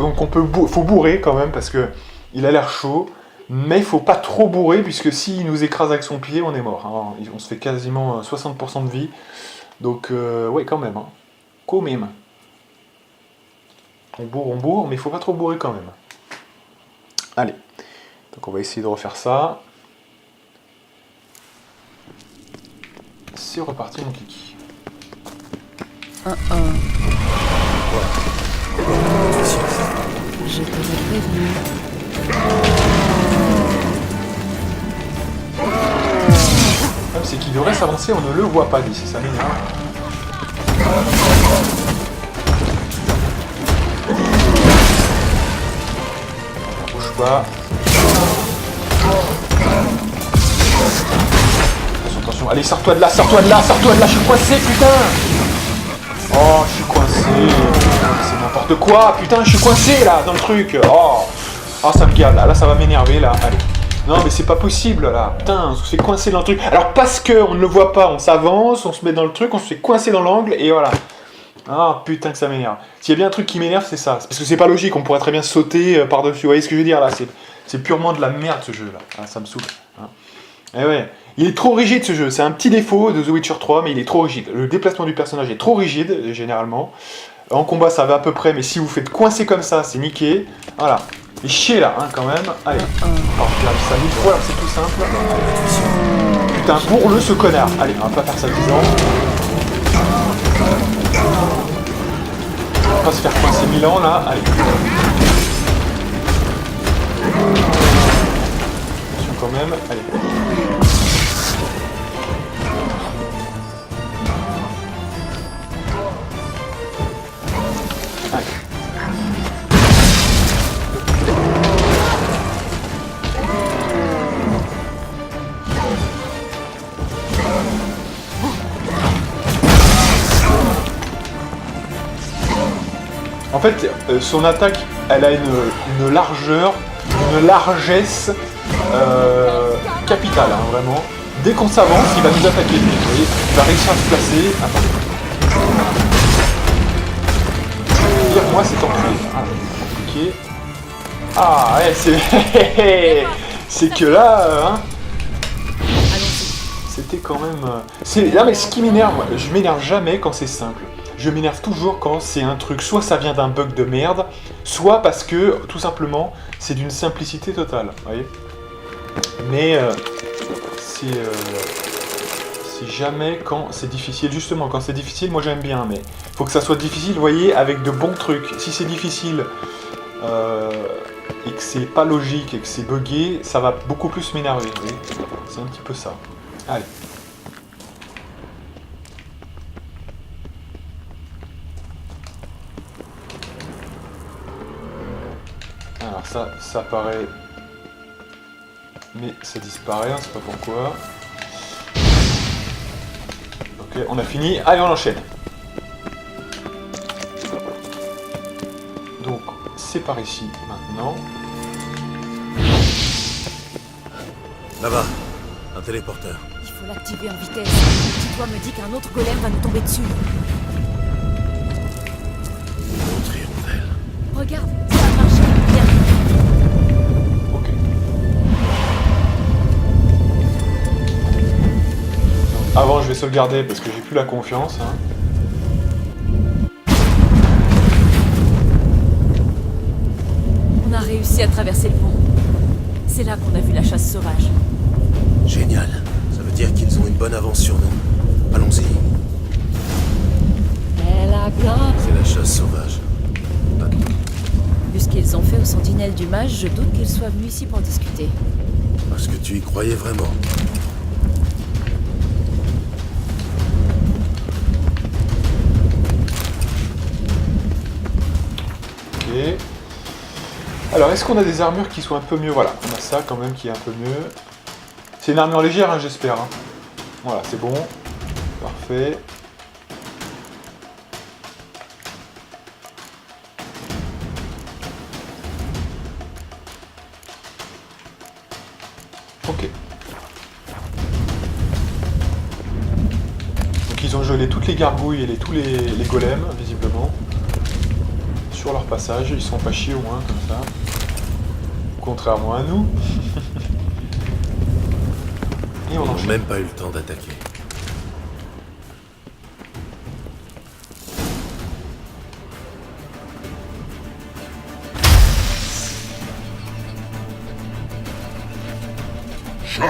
bourrer quand même parce que il a l'air chaud, mais il faut pas trop bourrer puisque s'il nous écrase avec son pied, on est mort. Hein. On se fait quasiment 60% de vie. Donc ouais quand même. Hein. Quand même. On bourre, mais il faut pas trop bourrer quand même. Allez. Donc on va essayer de refaire ça. C'est reparti mon kiki. Je t'aurais prévenu. Le problème, c'est qu'il devrait s'avancer, on ne le voit pas d'ici, ça m'énerve. On bouge pas. Attention, attention. Allez, sors-toi de là, sors-toi de là, sors-toi de là, je suis coincé, putain. Oh, je suis coincé. C'est n'importe quoi, putain, je suis coincé là, dans le truc. Oh, oh ça me garde là, ça va m'énerver là. Allez. Non, mais c'est pas possible là. Putain, on se fait coincer dans le truc. Alors, parce qu'on ne le voit pas, on s'avance, on se met dans le truc, on se fait coincer dans l'angle et voilà. Ah, putain, que ça m'énerve. S'il y a bien un truc qui m'énerve, c'est ça. C'est parce que c'est pas logique, on pourrait très bien sauter par-dessus. Vous voyez ce que je veux dire là? C'est purement de la merde ce jeu là. Ah, ça me saoule. Hein. Et ouais. Il est trop rigide ce jeu, c'est un petit défaut de The Witcher 3, mais il est trop rigide. Le déplacement du personnage est trop rigide, généralement. En combat, ça va à peu près, mais si vous faites coincer comme ça, c'est niqué. Voilà. Et chier là, hein, quand même. Allez. Alors, je ça vite. Voilà, c'est tout simple. Putain, bourre-le ce connard. Allez, on va pas faire ça 10 ans. On va pas se faire coincer 1000 ans là. Allez. Attention quand même. Allez. En fait, son attaque, elle a une largeur, une largesse capitale, hein, vraiment. Dès qu'on s'avance, il va nous attaquer. Vous voyez, il va réussir à se placer. Moi, c'est enculé. Ah, compliqué. Ah, ouais, c'est... c'est que là, hein, c'était quand même... Non, mais ce qui m'énerve, moi, je m'énerve jamais quand c'est simple. Je m'énerve toujours quand c'est un truc, soit ça vient d'un bug de merde, soit parce que, tout simplement, c'est d'une simplicité totale, vous voyez. Mais c'est jamais quand c'est difficile. Justement, quand c'est difficile, moi j'aime bien, mais faut que ça soit difficile, vous voyez, avec de bons trucs. Si c'est difficile et que c'est pas logique et que c'est buggé, ça va beaucoup plus m'énerver, vous voyez. C'est un petit peu ça. Allez. Alors ça paraît... Mais ça disparaît, on sait pas pourquoi. Ok, on a fini. Allez, on enchaîne. Donc, c'est par ici, maintenant. Là-bas, un téléporteur. Il faut l'activer en vitesse. Le petit doigt me dit qu'un autre golem va nous tomber dessus. Une autre hirondelle. Regarde, ça a marché. Viens. Ok. Donc, avant, je vais sauvegarder parce que j'ai plus la confiance. Hein. On a réussi à traverser le pont. C'est là qu'on a vu la chasse sauvage. Génial. Ça veut dire qu'ils ont une bonne avance sur nous. Allons-y. Elle a gagné. C'est la chasse sauvage. Vu ce qu'ils ont fait aux sentinelles du mage, je doute qu'ils soient venus ici pour discuter. Parce que tu y croyais vraiment. Ok. Alors, est-ce qu'on a des armures qui sont un peu mieux? Voilà, on a ça quand même qui est un peu mieux. C'est une armure légère, hein, j'espère. Hein. Voilà, c'est bon. Parfait. Ok. Donc ils ont gelé toutes les gargouilles et tous les golems, visiblement. Sur leur passage, ils sont pas chiés au moins, comme ça. Contrairement à nous. Et on Ils n'ont enchaîne. même pas eu le temps d'attaquer. Shut up!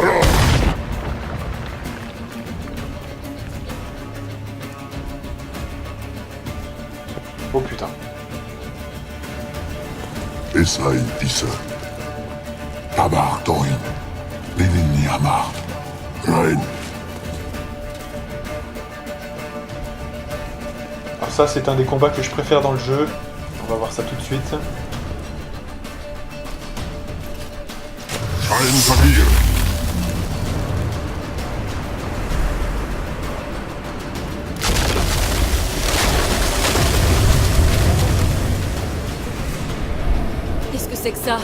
Oh putain. Esai Tisa. Tabar Torin. Linin Yamar. Rain. Alors ça, c'est un des combats que je préfère dans le jeu. On va voir ça tout de suite. Shaen Zavir. Qu'est-ce que c'est que ça?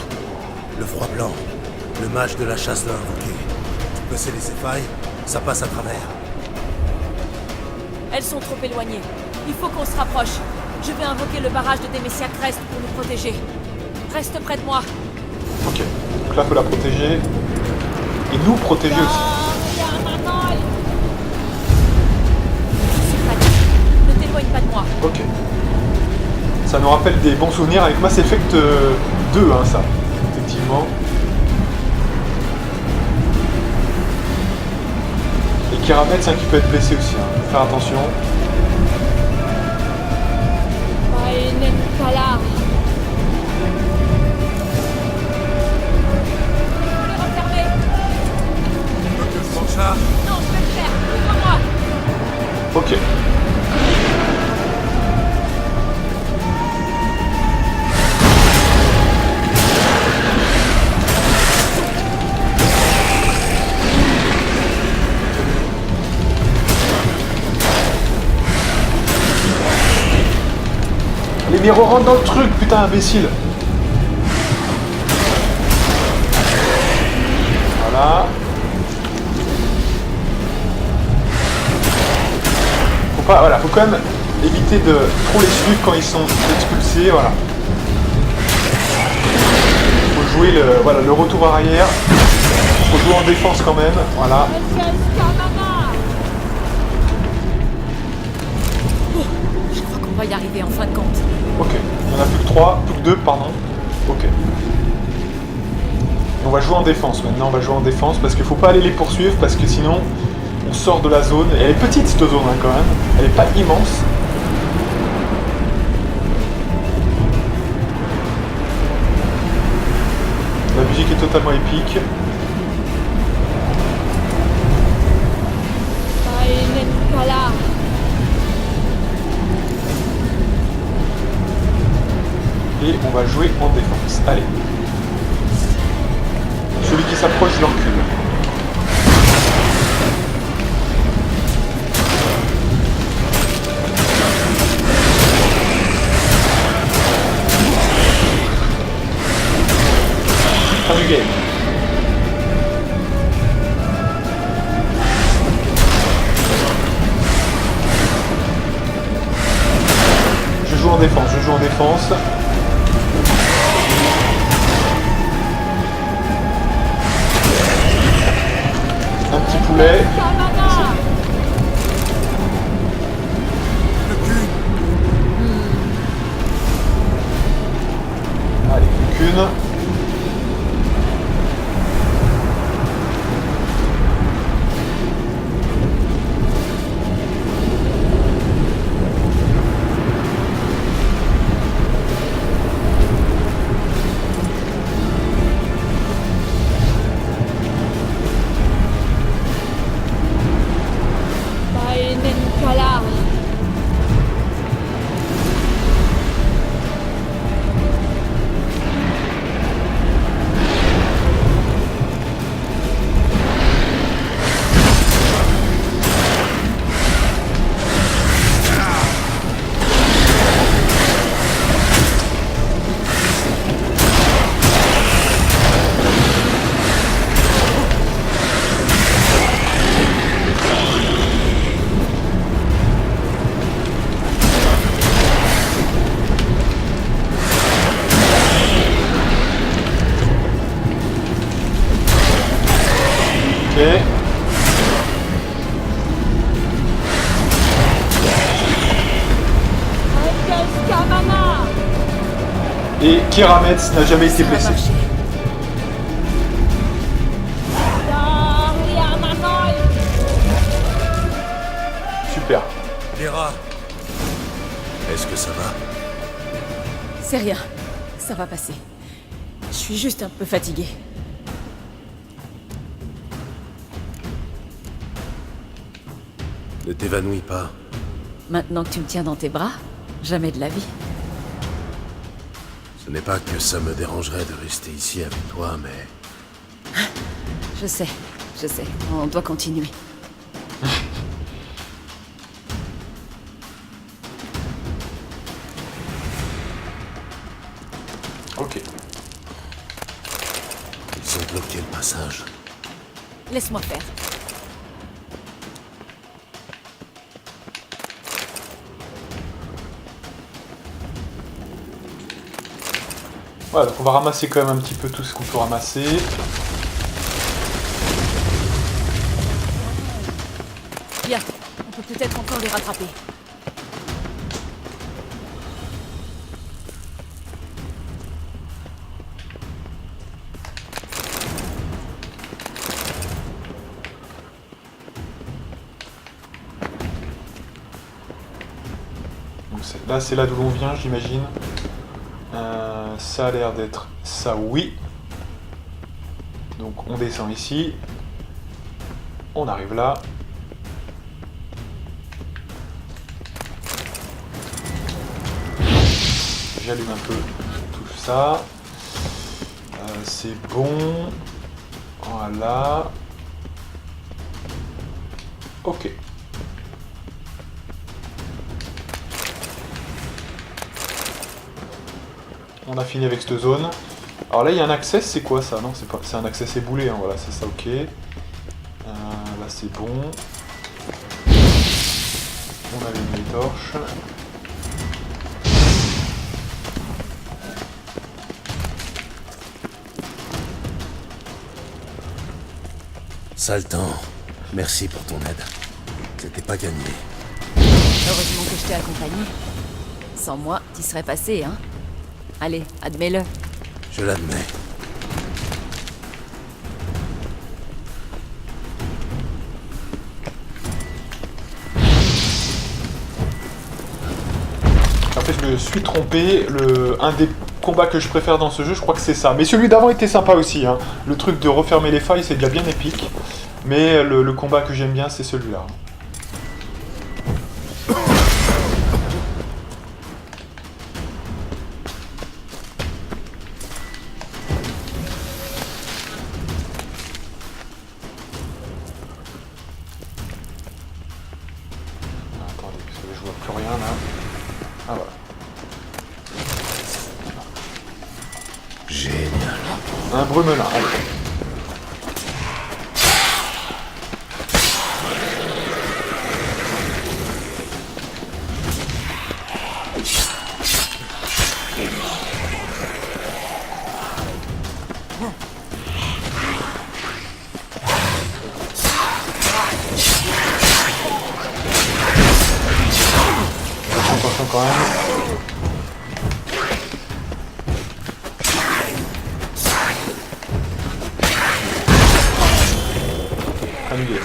Le froid blanc. Le mage de la chasse l'a invoqué. Tu peux sceller ses failles, ça passe à travers. Elles sont trop éloignées. Il faut qu'on se rapproche. Je vais invoquer le barrage de Demesia Crest pour nous protéger. Reste près de moi. Ok. Donc là, faut la protéger. Et nous protéger aussi. Je suis prête. Ne t'éloigne pas de moi. Ok. Ça nous rappelle des bons souvenirs avec Mass Effect 2, hein, ça. Effectivement. Et Kiramet, c'est un qui peut être blessé aussi. Hein. Faut faire attention. Pas là. Je vais les refermer. Sancha, Non, je vais le faire. Ouvre-moi. Ok. Les Mais re-rentre dans le truc, putain, imbécile. Voilà. Faut quand même éviter de trop les suivre quand ils sont expulsés, voilà. Faut jouer le retour arrière. Faut jouer en défense quand même, voilà. Je crois qu'on va y arriver en fin de compte. Ok, il n'y en a plus que 3, plus que 2, pardon. Ok. Et on va jouer en défense maintenant, on va jouer en défense parce qu'il faut pas aller les poursuivre parce que sinon on sort de la zone. Et elle est petite cette zone hein, quand même, elle est pas immense. La musique est totalement épique. Et on va jouer en défense. Allez. Celui qui s'approche, je le recule. Fin du game. Je joue en défense. Un petit poulet. Allez, plus qu'une. Et Kirametz n'a jamais été blessé. Super. Hera, est-ce que ça va? C'est rien. Ça va passer. Je suis juste un peu fatiguée. Ne t'évanouis pas. Maintenant que tu me tiens dans tes bras, jamais de la vie. Ce n'est pas que ça me dérangerait de rester ici avec toi, mais... Je sais. On doit continuer. Ok. Ils ont bloqué le passage. Laisse-moi faire. Voilà, donc on va ramasser quand même un petit peu tout ce qu'on peut ramasser. Bien, on peut peut-être encore les rattraper. Donc là, c'est là d'où l'on vient, j'imagine. Ça a l'air d'être ça, oui. Donc on descend ici. On arrive là. J'allume un peu tout ça. C'est bon. Voilà. Ok. On a fini avec cette zone. Alors là, il y a un accès, c'est quoi ça? Non, c'est pas, c'est un accès éboulé, hein, voilà, c'est ça, ok. Là, c'est bon. On allume les torches. Saltan, merci pour ton aide. C'était pas gagné. Heureusement que je t'ai accompagné. Sans moi, t'y serais passé, hein? Allez, admets-le. Je l'admets. En fait, je me suis trompé. Un des combats que je préfère dans ce jeu, je crois que c'est ça. Mais celui d'avant était sympa aussi, hein. Le truc de refermer les failles, c'est déjà bien épique. Mais le combat que j'aime bien, c'est celui-là. Attendez, parce que je vois plus rien là. Ah voilà. Génial. Un brumelin, allez. Attention quand même. Annulé.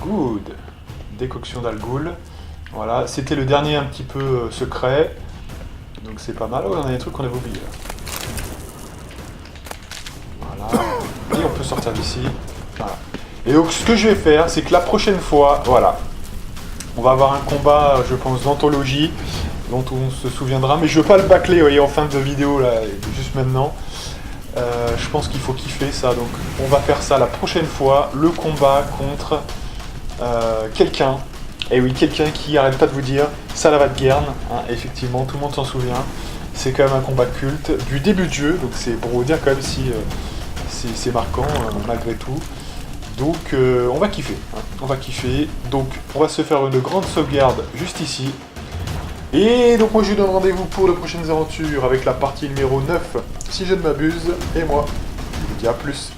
Good. Décoction d'algoul. Voilà, c'était le dernier un petit peu secret. Donc c'est pas mal. Oh, on a des trucs qu'on avait oubliés. Voilà. Et on peut sortir d'ici. Voilà. Et donc ce que je vais faire, c'est que la prochaine fois, voilà, on va avoir un combat, je pense, d'anthologie, dont on se souviendra, mais je veux pas le bâcler, vous voyez, en fin de vidéo, là, juste maintenant. Je pense qu'il faut kiffer ça, donc on va faire ça la prochaine fois, le combat contre quelqu'un. Et oui, quelqu'un qui arrête pas de vous dire, Salvatgern, hein, effectivement, tout le monde s'en souvient. C'est quand même un combat culte du début de jeu, donc c'est pour vous dire quand même si c'est marquant, malgré tout. Donc on va kiffer, hein, on va kiffer. Donc on va se faire une grande sauvegarde juste ici. Et donc moi je vous donne rendez-vous pour de prochaines aventures avec la partie numéro 9, si je ne m'abuse. Et moi, je vous dis à plus.